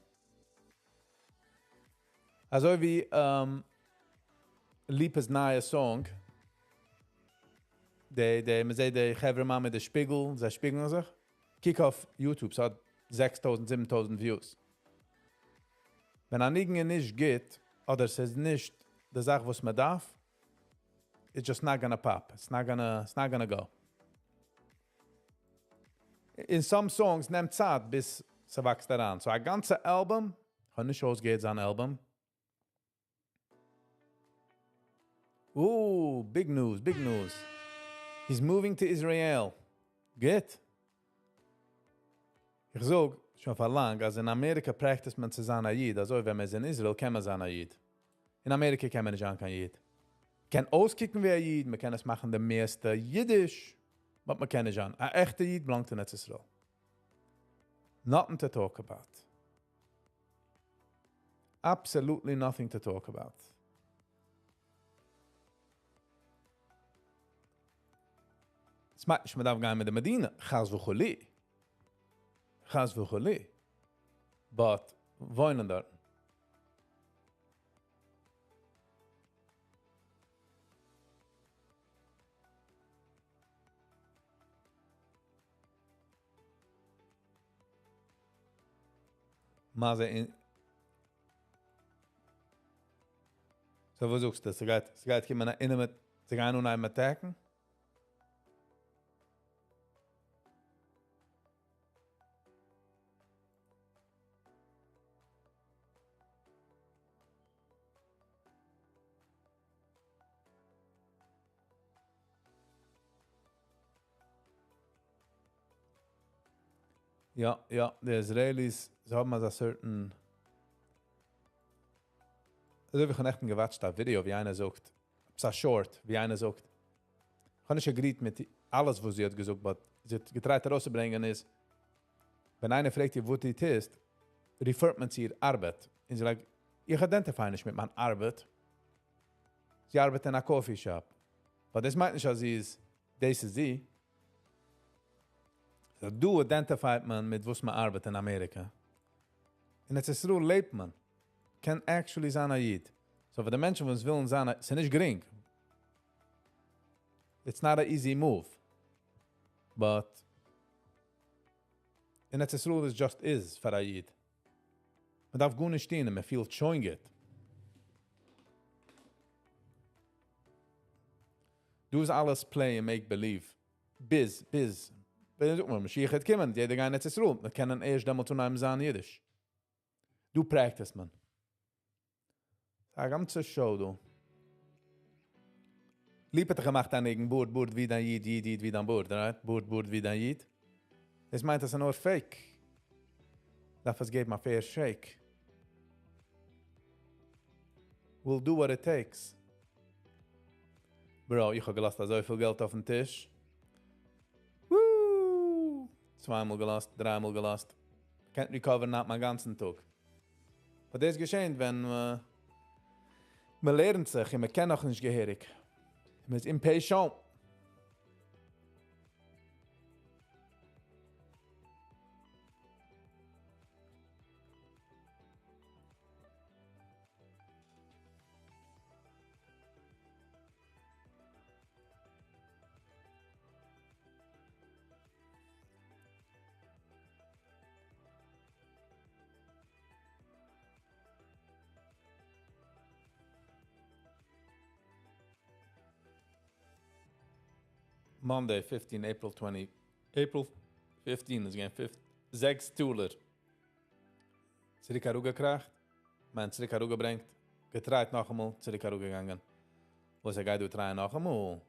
Also wie liebes neue Song. Man sagt, der Gevermann mit der Spiegel, sie spiegeln sich. Kick auf YouTube, es hat 6.000, 7.000 Views. Wenn an irgendwie nicht geht, oder es ist nicht die Sache, was man darf, it's just not gonna pop. It's not gonna go. In some songs nimmt Zeit, bis sie wächst daran. So ein ganzes Album, kann nicht ausgehen, sein Album. Ooh, big news. He's moving to Israel. Geht. Ich sag, schon vor lang, als in Amerika practice man zu sein Ayid. Also wenn man in Israel kann man sein Ayid. In Amerika kann man nicht an Ayid. Man kann auskicken wie Ayid, man kann es machen der meiste Jiddisch, aber man kann nicht an. Ein echter Ayid belangt in Israel. Nothing to talk about. Absolutely nothing to talk about. Es macht nicht, man darf gehen mit der Medina. Chaz v'choli. But, wohnen dort. Maze in... So, was suchst du? Sie geht kommen in mit... Sie gehen nun einmal attacken? Ja, die Israelis, sie haben also certain... Also wir haben echt gewatscht, das Video, wie einer sagt. Es ist short, wie einer sagt. Ich habe nicht agreed mit alles, was sie hat gesagt, aber sie hat getreut herauszubringen ist, wenn einer fragt, wo die ist, refert man sie ihre Arbeit. Und sie sagt, ich identify nicht mit meiner Arbeit. Sie arbeitet in einer Coffee Shop. Aber das meint nicht, dass sie ist, das ist sie. So, du identifiert man mit was man arbeitet in Amerika. Und es ist so, lebt man. Kann actually sein Ayid. So, für die Menschen, die es wollen sein, ist nicht gering. It's not an easy move. But, and it's a rule is just is for Ayid. Man darf gut nicht stehen, man fühlt schon geht. Du ist alles play and make believe. Biz. Wenn du mal Mashiach hat kommen, jeder geht nicht zur Ruhe. Man kann erst einmal zu einem sein Jiddisch. Du practice man. Eine ganze Show, du. Lieb hat gemacht an irgendein Bord wie dein Jid wie dein Bord, right? Bord wie dein Jid. Das meint, das ist nur fake. Darf es geben, ein fair shake. We'll do what it takes. Bro, ich habe gelassen so viel Geld auf den Tisch. Woo! 2-mal gelassen, 3-mal gelassen. Can't recover nach meinem ganzen Tag. Aber das ist geschehen, wenn man lernt sich und man kennt auch nicht gehörig. Man ist impatient. Monday, 15, April 20. April 15 is again 6 Tuller. Zurück gekracht. Man zurück gebracht. Getreit noch einmal, zurück gegangen. Was geht du drei noch einmal?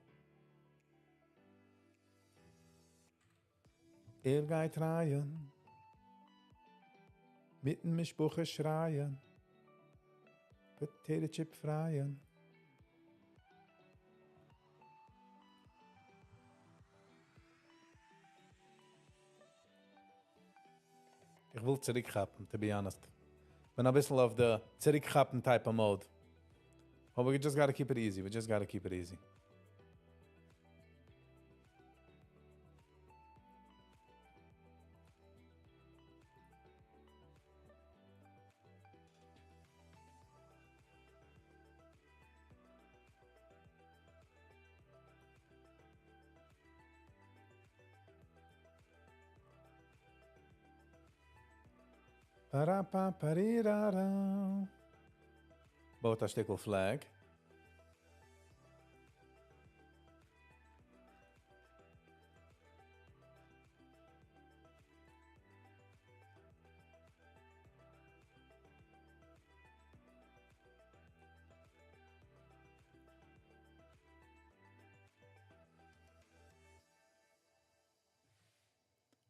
Geht rein. Mitten mit Spuche schreien. Potato Chip freien. Ich will zurückhappen, to be honest. Bin ein bisschen auf the zurückhappen type of mode. But we just gotta keep it easy. We just gotta keep it easy. Parapaparirar. Boat a stickel flag.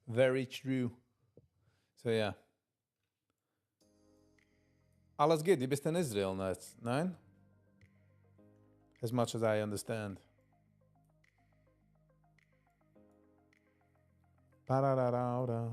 Very true. So yeah. Alles good. Du bist in Israel jetzt, nein? As much as I understand. Parararara.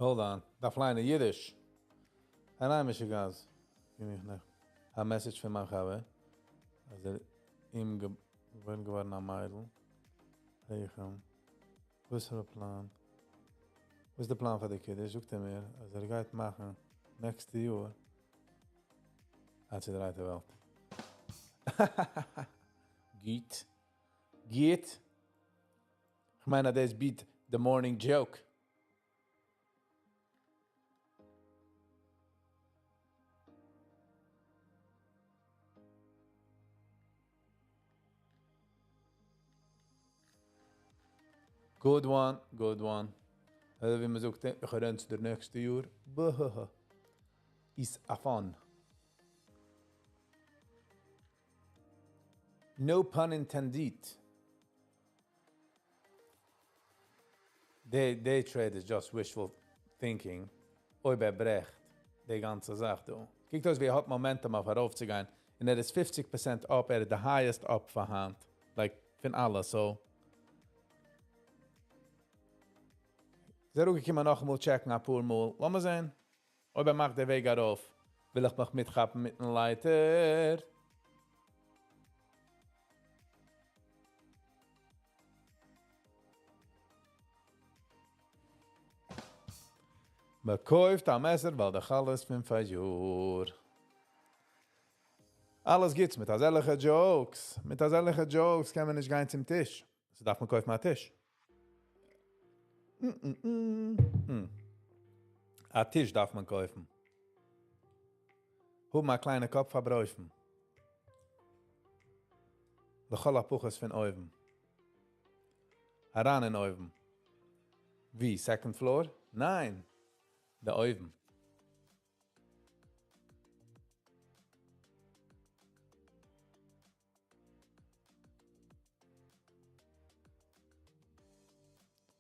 Hold on. Da flying in Yiddish. And I'm Michigans. Give me a message from my Chave. Also, ihm geworden am Meidl. Hey, was ist der Plan? Was ist der Plan für die Kinder? Sucht mir. Also, geht machen. Nächste Jahr. Hat sie der Welt. Geht. Geht. Ich meine, das beat the morning joke. Good one, good one. Also, wie man sagt, ich renne zu der nächsten Jahr. Bäh. Ist a fun. No pun intended. Day trade is just wishful thinking. Oi bebrecht. Die ganze Sache, du. Kijk dus, wie hat Momentum auf heraufzugehen. Und ist 50% up, the highest up verhand. Like, von alles, so. Zeruge kann man noch mal checken, ein paar Mal. Lass mal sehen. Ob macht der Weg darauf. Will ich noch mitgappen mit einem Leiter? Man kauft am Messer, weil der alles 5 Jahre. Alles gibt's mit azellige Jokes. Mit azellige Jokes kann man nicht gehen zum Tisch. So darf man kaufen einen Tisch. A Tisch darf man kaufen. Hob mal kleine Kopf verbräufen. De Cholla Puches von Oven. Heran in Oven. Wie, second floor? Nein. De Oven.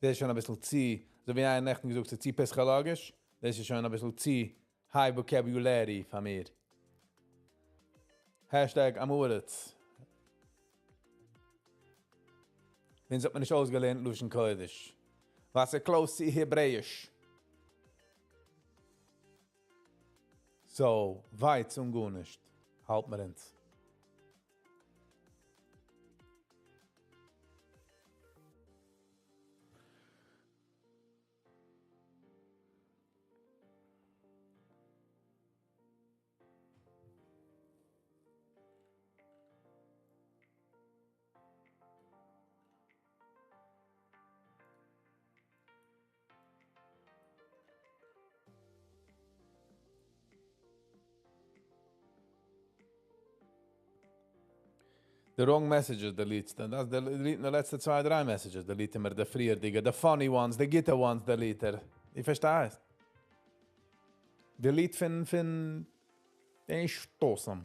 Das ist schon ein bisschen zieh. So wie ein Nächten gesagt, zieh psychologisch. Das ist schon ein bisschen zieh. High vocabulary von mir. Hashtag Amuretz. Wenn es man nicht ausgelernt, Luschen Kodesh. Was ist close zu Hebräisch? So, weit zum Gunnischt. Halt mir ins. The wrong messages delete. Das delete the letzte 2-3 messages. Delete mir the frierdige, the funny ones, the gitter ones delete. Ich verstehe. Delete fin den stoßen.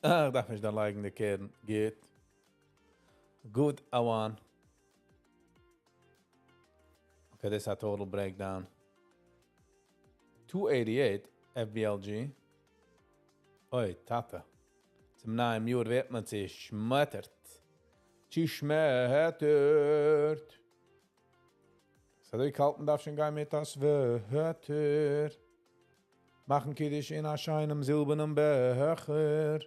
Ich darf mich dann liken, der Kern geht. Good, I won. Okay, this is a total breakdown. 288 FBLG. Oi, Tata. Zum neuen Jahr wird man sich schmettert. Sie schmettert. So, ich halten darf schon gar mit das Wörter. Machen Kiddisch in a scheinem silbernen Becher.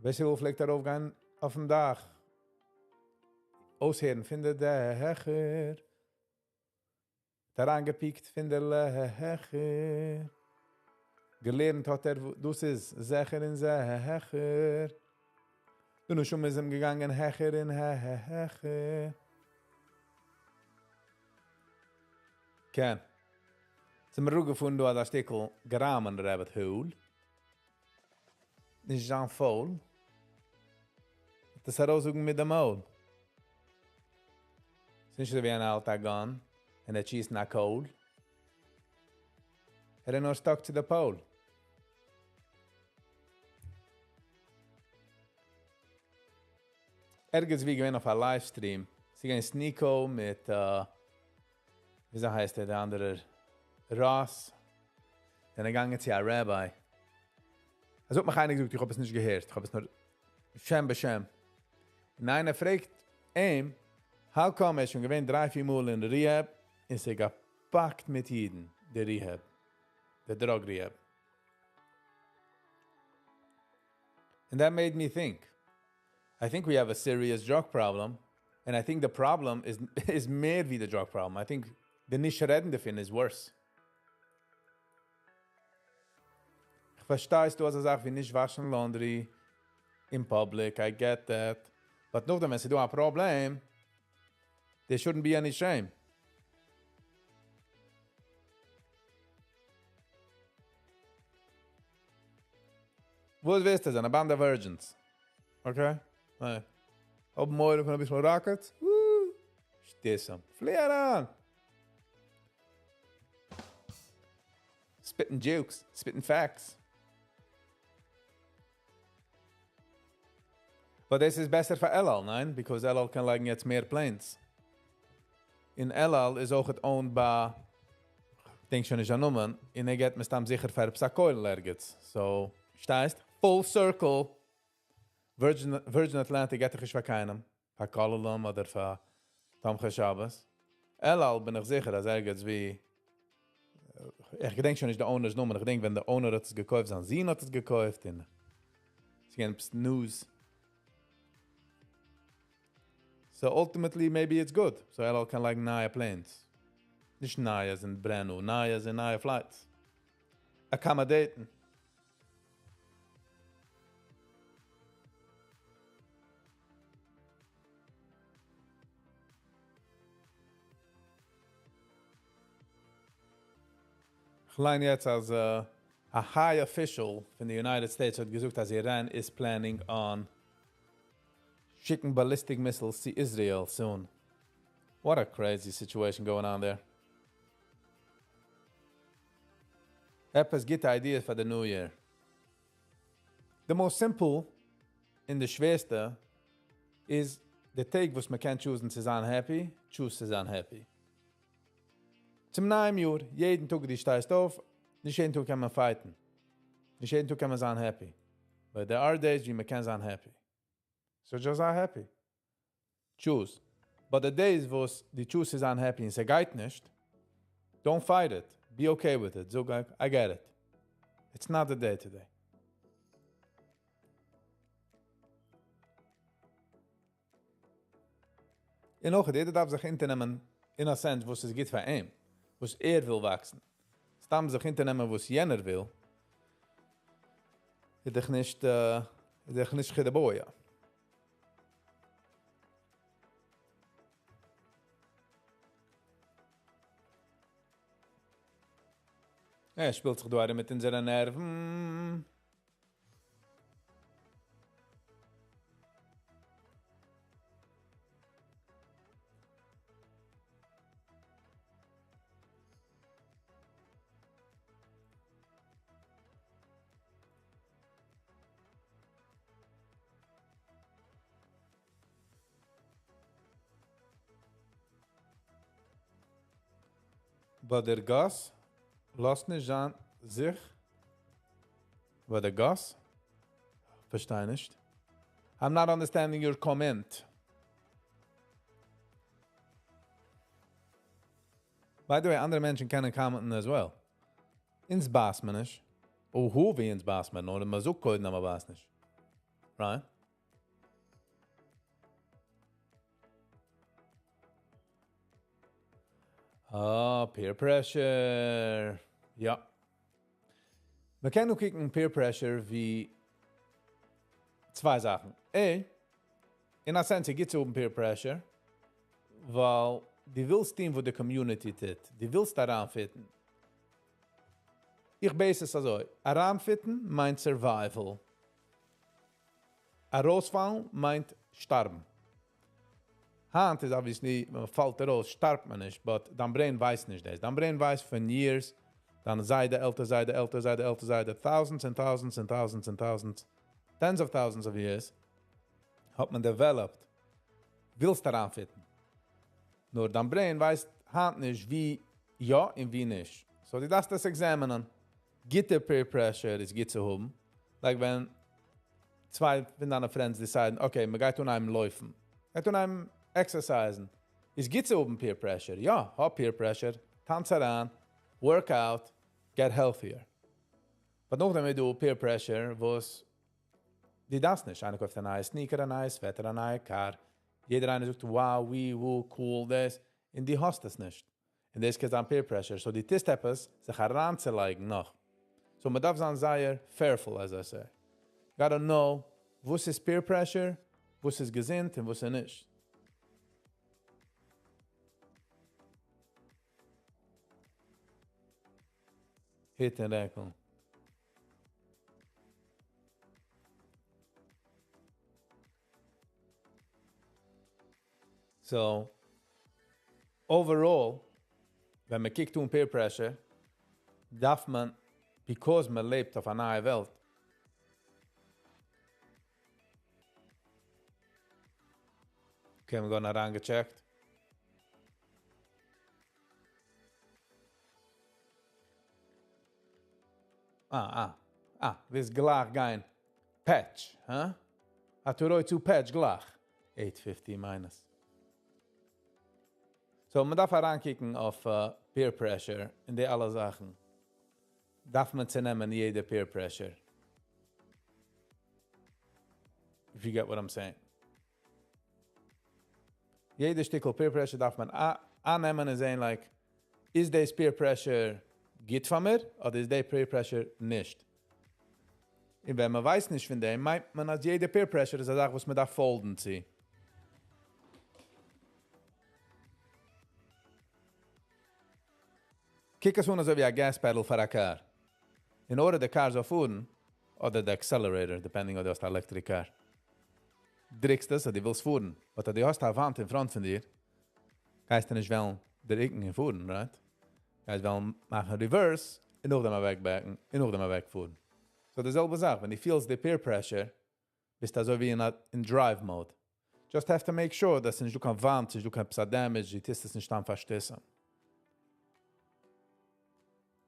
Weißt du, wo fliegt darauf gehen auf dem Dach? Ausheren, finde der Hecher. Daran gepiekt, finde Lecher. Gelernt hat dus is Zecher in Zecher. Du noch schon mit ihm gegangen, Hecher in Hecher. Ken. Zum Ruhe gefunden, du hast das Stickel geramen Rabbit Hole. Nicht Jean Foul. Das heraussuchen mit dem Maul. Sinds je weer een Alltag gaan en het schießt naar kool. Er is nog stuck to the pole. Ergens wie gewinn auf een livestream. Sie gehen Sneeko mit, wie heißt der andere? Ross. En dan gangen sie een Rabbi. Also hat mich einer gesagt, ich habe es nicht gehört. Ich habe es nur Shem Beshem. Und einer fragt ihm, how come er schon gewinnt 3-4 Mal in der Rehab, ist er gepackt mit Jeden, der Rehab, der Drug Rehab. And that made me think. I think we have a serious drug problem, and I think the problem is mehr wie the drug problem. I think the nicht reden davon is worse. Ich verstehe, du hast gesagt, wie nicht waschen Laundry in public, I get that. But noch wenn du ein Problem, there shouldn't be any shame. Wo wisst ihr, eine Band of Virgins. Okay? Nee. Op mooi, een beetje rocket. Woo! Stissem. Fleer aan! Spitting jokes, spitting facts. But this is better for LL, nein? Because LL kan like jetzt mehr planes. In LL is ook het owned by, ik denk schon is ja noemen, en hij gaat me staan zeker voor Psakoil ergens. So, stijst, full circle. Virgin Atlantic gaat er voor keinem. Voor Kalalam oder voor Tamche Shabbos. LL ben ik zeker dat ergens wie, ik denk schon is de owners noemen, ik denk wenn de owner het is gekauft, dan zien dat het gekauft. En ze gaan news. So ultimately, maybe it's good. So LL can like naya planes. Nicht nayas and brand new, nayas and naya flights. Accommodating. Gelein jetzt als a high official from the United States hat gesagt, dass Iran is planning on shipping ballistic missiles to Israel soon. What a crazy situation going on there. Etwas gute Idee for the new year. The most simple in the schwerste is the take was man kann choose to sein happy, choose to sein happy. Zum neuen Jahr, jeden Tag die steigst auf, nicht jeden Tag kann man fighten. Nicht jeden Tag kann man sein happy. But there are days when man kann sein happy. So just are happy. Choose. But the days wo die choose is unhappy and say geht nicht, don't fight it. Be okay with it. So I get it. It's not the day today. En ook, jeder darf sich hinternehmen in a sense, wo es geht für ihn. Wo es will wachsen. Stamm sich hinternehmen, wo es jener will. Ich nicht gedeboja. Spielt sich da mit unseren Nerven. Aber der Gas lässt nicht an sich. Aber der Gas? Verstehe nicht. I'm not understanding your comment. By the way, andere Menschen können commenten as well. Ins Baas man nicht. Oh, hoe wie ins Baas man, oder man sucht koiden, aber Baas nicht. Right? Ah, peer pressure. Ja. Wir können auch kicken peer pressure wie zwei Sachen. In a sense, geht es um peer pressure, weil die willst Team, wo die Community tut. Die willst daran fitten. Ich base es also. Daran fitten meint Survival. A rausfallen meint Sterben. Hand is obviously, wenn man fällt raus, starb man nicht, but dein Brain weiß nicht das. Dein Brain weiß von years, dann Seite, älter Seite, älter Seite, älter Seite, thousands and thousands and thousands and thousands, tens of thousands of years, hat man developed, willst daran fitten. Nur dein Brain weiß Hand nicht, wie ja und wie nicht. So, die das examinen. Geht der peer pressure, ist geht zu haben. Like wenn zwei von deinen Friends deciden, okay, wir gehen einem laufen. Wir gehen einem exercisen. Is geht zu oben peer pressure. Ja, hab peer pressure. Tanz heran, work out, get healthier. Aber noch damit du peer pressure, was die das nicht. Einer kauft eine neue Sneaker, eine neue Sweater, eine neue Car. Jeder eine sagt, wow, cool, das. Und die hast das nicht. Und das geht an peer pressure. So die Tist-Steppers sich heranzulegen noch. So man darf sein sehr fearful, as I say. Gotta know, was ist peer pressure, was ist gesinnt und was ist nicht. Hit and reckon. So, overall, wenn man kijkt um peer pressure, darf man, because man lebt auf einer neuen Welt, okay, wir gehen herangecheckt. This glach gein patch, huh? Hat du roi zu patch glach? 850 minus. So, man darf herankicken auf peer pressure in die alle Sachen. Darf man zu nehmen jede peer pressure. If you get what I'm saying. Jede Stickel peer pressure darf man annehmen und sehen, like, is this peer pressure geht von mir, oder ist der peer pressure nicht? Und wenn man weiß nicht von dem, meint man, als jede peer pressure ist eine Sache, was man da folgen zieht. Kijk eens so wie ein gas pedal für eine car. In order the car zu fahren, oder the accelerator, depending on the electric car. Drückst das, die willst fahren. Aber du hast eine Wand in front von dir, kannst du nicht wollen, der Icken fahren, right? Kannst wollen machen reverse, und noch einmal wegbacken, und noch einmal wegfahren. So dieselbe Sache, wenn du feelst the peer pressure, bist du so wie in drive mode. Just have to make sure, dass du kein Wand, du kein damage, die Tistes nicht dann verstessen.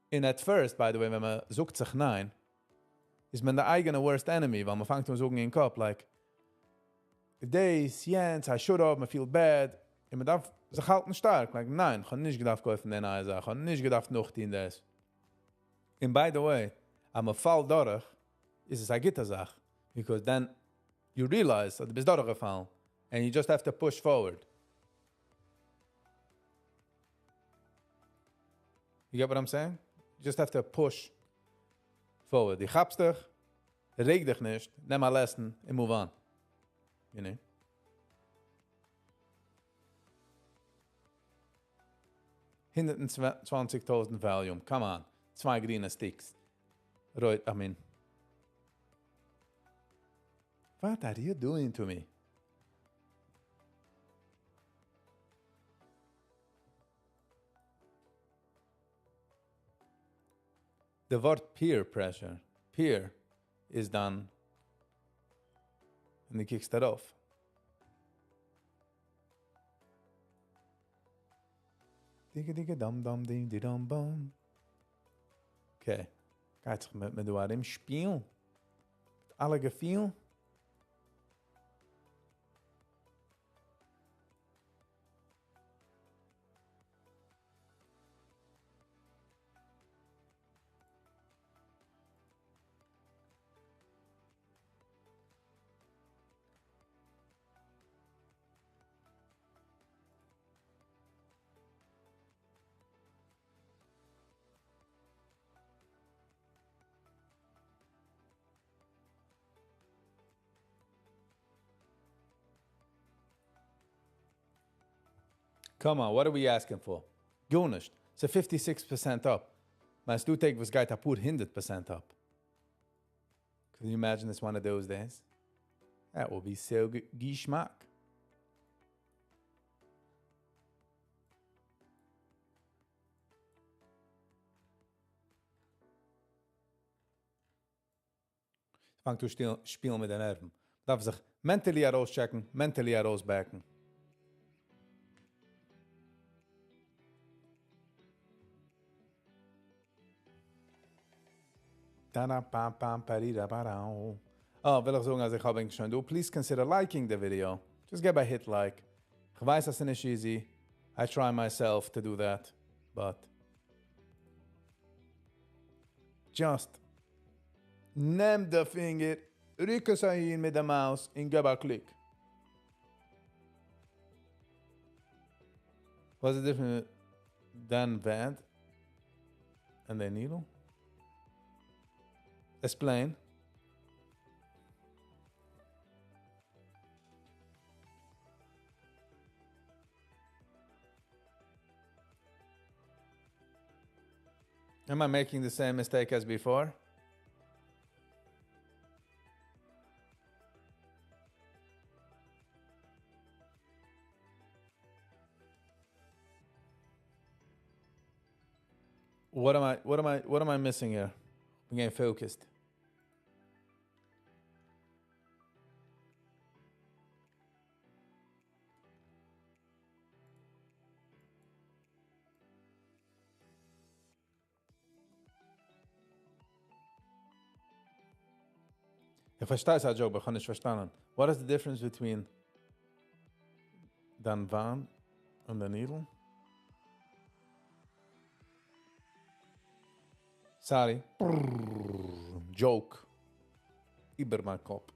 And at first, by the way, wenn man sucht sich nein, ist man der eigene worst enemy, weil man fängt an suchen in den Kopf, like, days, Jens, I should have, man feel bad, und man darf sich halten stark, like, nein, ich habe nicht gedacht kaufen den eine Sache, ich habe nicht gedacht noch in das. And by the way, am Fall durch, ist es eine gute Sache, because then you realize, dass du bist durchgefallen, and you just have to push forward. You get what I'm saying? You just have to push forward. Die habst dich, reg dich nicht, nimm a lesson and move on. You know? $120,000 volume, come on. 2 grüne Sticks. Right, I mean. What are you doing to me? The word peer pressure. Peer is done. And he kicks that off. Digga digga dum dum ding di dum bum. Okay. Gaat zich met me door hem spiel. Alle gefühl. Come on, what are we asking for? Garnished. It's a 56% up. My stu take was guy to put 100% up. Can you imagine it's one of those days? That will be so geschmack. Fangt du spielen mit den Nerven. Darf sich mentally herauschecken, mentally herausbacken. Oh, will ich sagen, als ich habe ihn schon. Please consider liking the video. Just get a hit like. Ich weiß, das ist nicht easy. I try myself to do that. But just nimm den Finger, rück es ein mit der Maus und gib einen Klick. What's the difference than that and the needle? Explain. Am I making the same mistake as before? What am I missing here? I'm getting focused. Ich verstehe es, Joe, aber ich kann nicht verstanden. What is the difference between den Wand and the needle? Sorry. Joke. Über mein Kopf.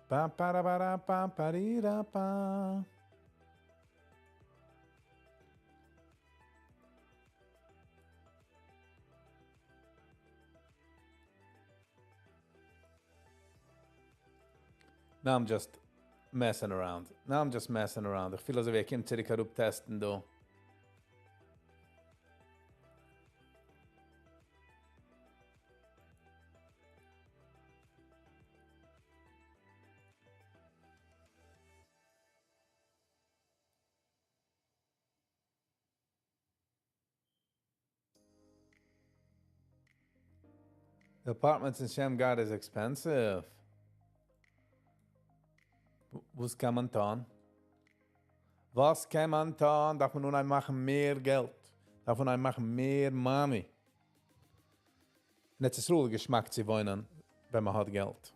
Pa para para pa parira pa. Now I'm just messing around. Ich fühle, als ich komme zurück herup testen, do. The apartments in Shamgar is expensive. Was kann man tun? Was kann man tun? Darf man nun machen mehr Geld? Darf man machen mehr Money? Und jetzt ist es ruhig Geschmack zu wohnen, wenn man hat Geld.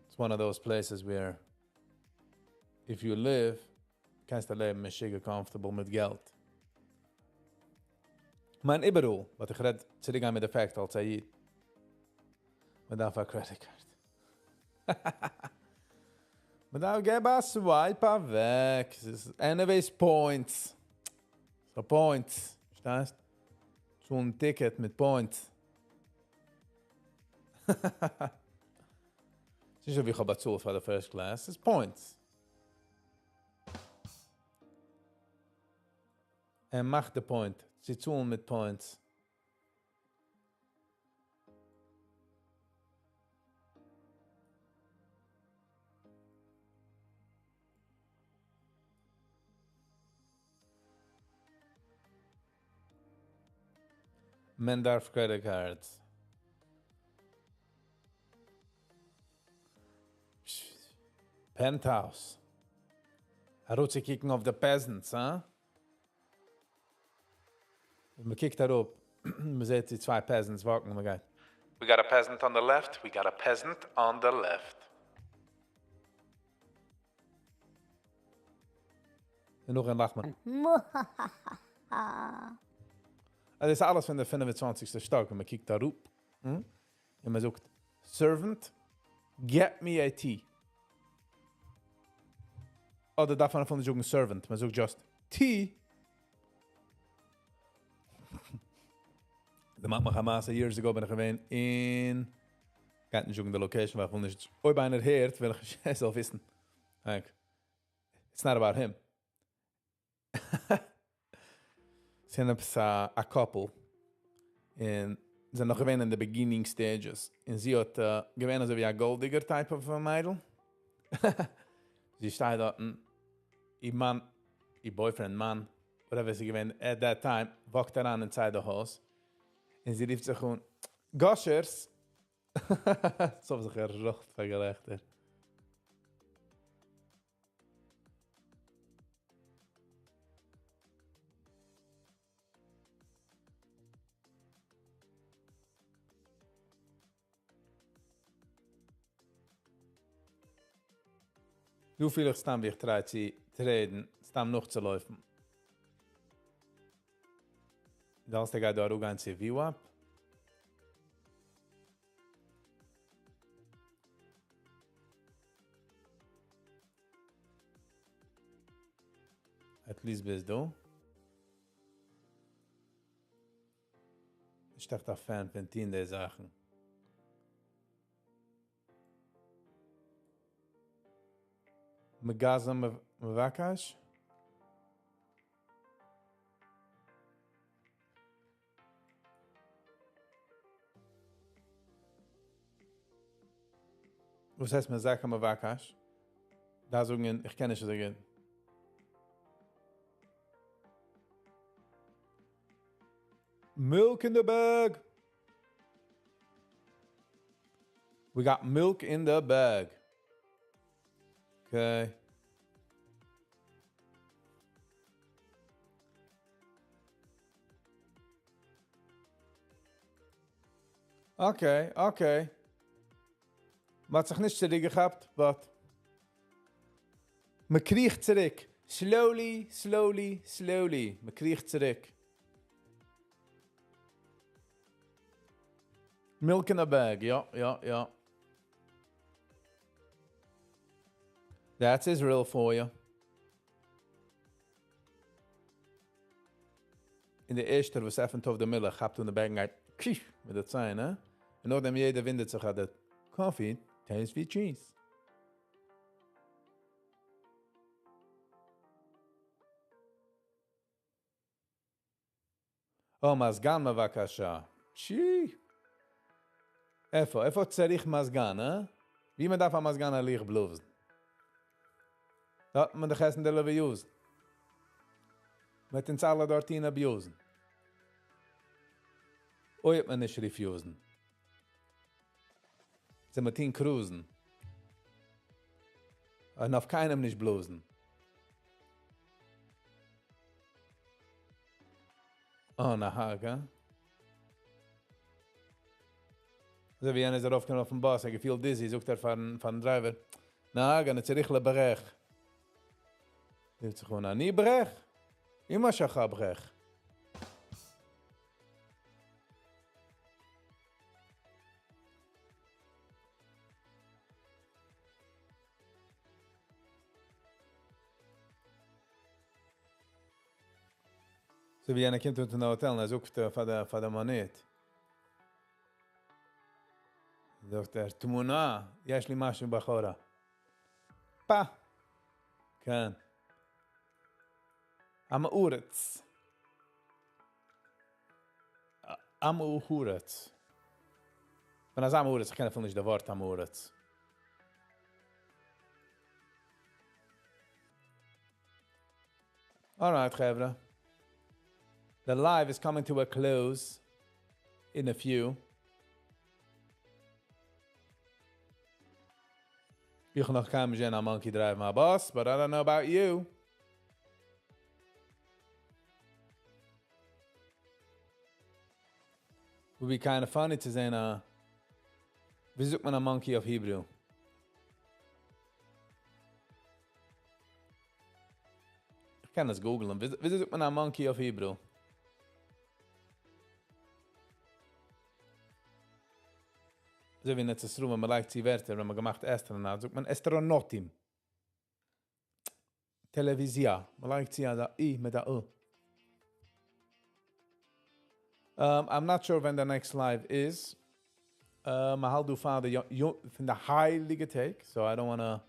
It's one of those places where if you live, kannst du leben mit schicker comfortable mit Geld. Mein überall, was ich red, zurückgehen mit der Fakt als Said. Man darf eine Credit Card. Maar nou, gebe a swipe weg. Es ist anyways points. So points. Verstehst? So ein Ticket mit points. Es ist nicht so wie ich habe bezahlt für die First Class. Es ist points. Macht den Point. Sie zahlen mit points. Man darf credit cards. Penthouse. Harutze kicken auf the peasants, huh? Man kickt darauf. Man sieht die zwei peasants walken. Man geht. We got a peasant on the left. We got a peasant on the left. En nog een lachman. Das ist alles von der 25. Stock. Und man kickt darauf. Und man sagt, Servant, get me a tea. Oder darf man von der Servant. Man sagt just, tea. Da macht man Hamas years ago bin ich gewesen in gaat nicht the location waar von ist oi bei einer hört will ich es auch wissen. Like, it's not about him. Sind a couple and sind noch gewesen in the beginning stages. Und sie hat gewesen so wie a gold digger type of a Mädel. Sie steht dort ihr Mann, ihr Boyfriend Mann, whatever sie gewesen at that time, walked around inside the house. En sie rief sich gewoon, Goshers! So was ich erschrocht vergelegd. Hoe viel ich staan wie ich treit sie treden, staan noch zu laufen. Als der da auch ein CV ab. At least bis du. Ich dachte, Fan von der Sachen. Magaza Mavakash. Was heißt man sagt mal Wakash? Da sagen ich kenne es sagen. Milk in the bag. We got milk in the bag. Okay. Okay. Man hat sich nicht zurück gehabt, but man kriegt zurück. Slowly. Man kriegt zurück. Milk in a bag, ja. That's Israel for you. In de eerste was even over de middag, gaat toen de bag uit, met dat zijn, hè? En ook dan jeder windet zich aan dat koffie, tastes wie cheese. Oh, mazgan bavakasha. Tjie. איפה צריך מזגן, אה? wie man darf am Mazgan a Licht blusen? Da hat man doch essen der Levius. Mit den Zahlen dort in abusen. Oi hat man nicht refusen. Sie mit ihn cruisen. Und auf keinem nicht blusen. Oh, na Haga. So wie einer ist aufgenommen auf dem Bus, er gefühlt dizzy, sucht von Driver. Na Haga, nicht richtig berech. Lebt sich gewoon, nie berech. Immer schacha berech. So wie einer kommt in ein Hotel und er sucht für die Monat. Sagt er, Tmuna, יש לי משהו בחורה. Pa. כן. Am Uretz. Am Uretz. Wenn er sagt am Uretz, ich kenne nicht das Wort am Uretz. Alright, Chevra. The live is coming to a close in a few. Ich noch kein Gen a monkey drive my boss, but I don't know about you. Would be kind of funny to say, wie sucht man a monkey auf Hebrew? Ich kann das googlen. Wie sucht man a monkey auf Hebrew? So wie nicht das Ruhm, wenn man leicht die Werte, wenn man gemacht Astronaut, sucht man Astronautim. Televisia. Man leicht sie da I mit der U. I'm not sure when the next live is. I'll do from the heilige take, so I don't want to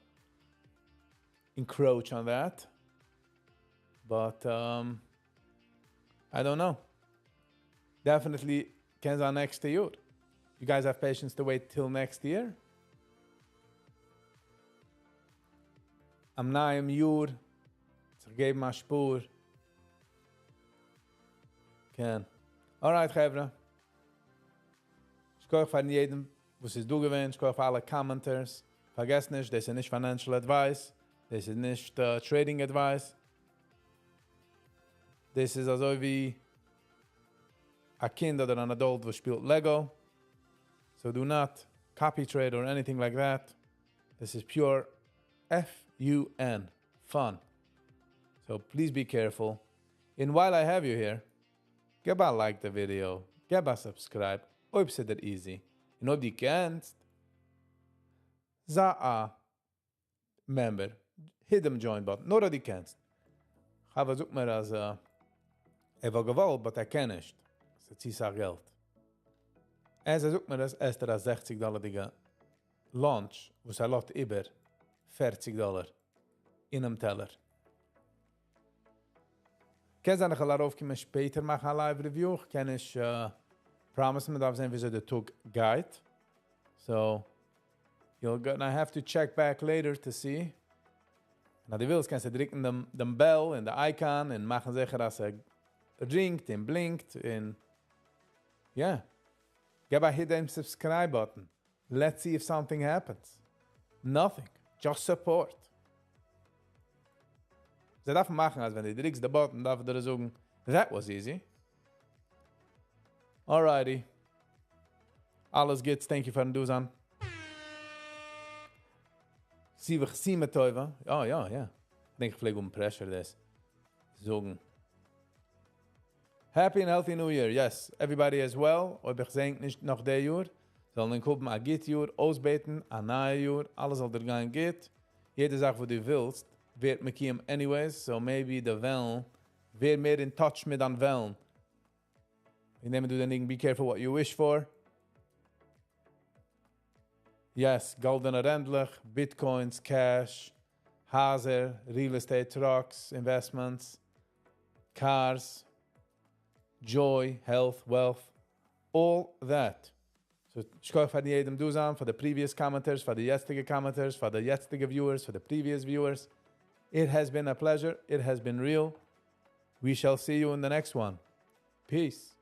encroach on that. But I don't know. Definitely can on next year. You guys have patience to wait till next year? Am naim Jur. Ich gebe mal Spur. Ken. Alright, Chevra. Ich koche von jedem, was ist du gewinnt. Ich koche für alle Commenters. Vergesst nicht, das ist nicht Financial Advice. Das ist nicht Trading Advice. Das ist also wie ein Kind oder ein Adult, was spielt Lego. So do not copy trade or anything like that. This is pure F-U-N, fun. So please be careful. And while I have you here, give a like the video, give a subscribe. Ob se der easy. And ob die kennst, za a member, hit them join button. Nur die kennst. Ich habe versucht mir als gewollt, but I kann nicht. Das ist Geld. En ze zoekt me dus extra $60 die lunch, wo ze lot über $40 in einem Teller. Kann sein, ich darauf kommen später machen ein Live-Review. Ich kann nicht promise, man darf sehen, wie so der Tag geht. So, you're gonna have to check back later to see. Na, die willst, kannst du drücken den Bell und den Icon und machen sicher, dass ringt und blinkt und yeah. Give a hit them subscribe button. Let's see if something happens. Nothing. Just support. Sie darf machen, als wenn du drückst den Button, darf du sagen, that was easy. Alrighty. Alles gut. Thank you for the Dusan. Sie wich sie mit Teuva. Oh, ja. Ich denke, ich pflege Pressure das. Sagen. Happy and healthy New Year, yes. Everybody as well. Ob ich sehnt nicht noch der Jahr. Sollen den Kuppen a geht Jahr, ausbeten, a nahe Jahr, alles soll der gehen geht. Jede Sache, wo du willst, wird mit ihm anyways, so maybe the Wellen, wird mehr in touch mit an Wellen. Ich nehme du den be careful what you wish for. Yes, goldener endlich, Bitcoins, Cash, Haser, Real Estate, Trucks, Investments, Cars, Joy, health, wealth, all that. So, ich kaufe von jedem Dusam, for the previous commenters, for the jetzige commenters, for the jetzige viewers, for the previous viewers. It has been a pleasure. It has been real. We shall see you in the next one. Peace.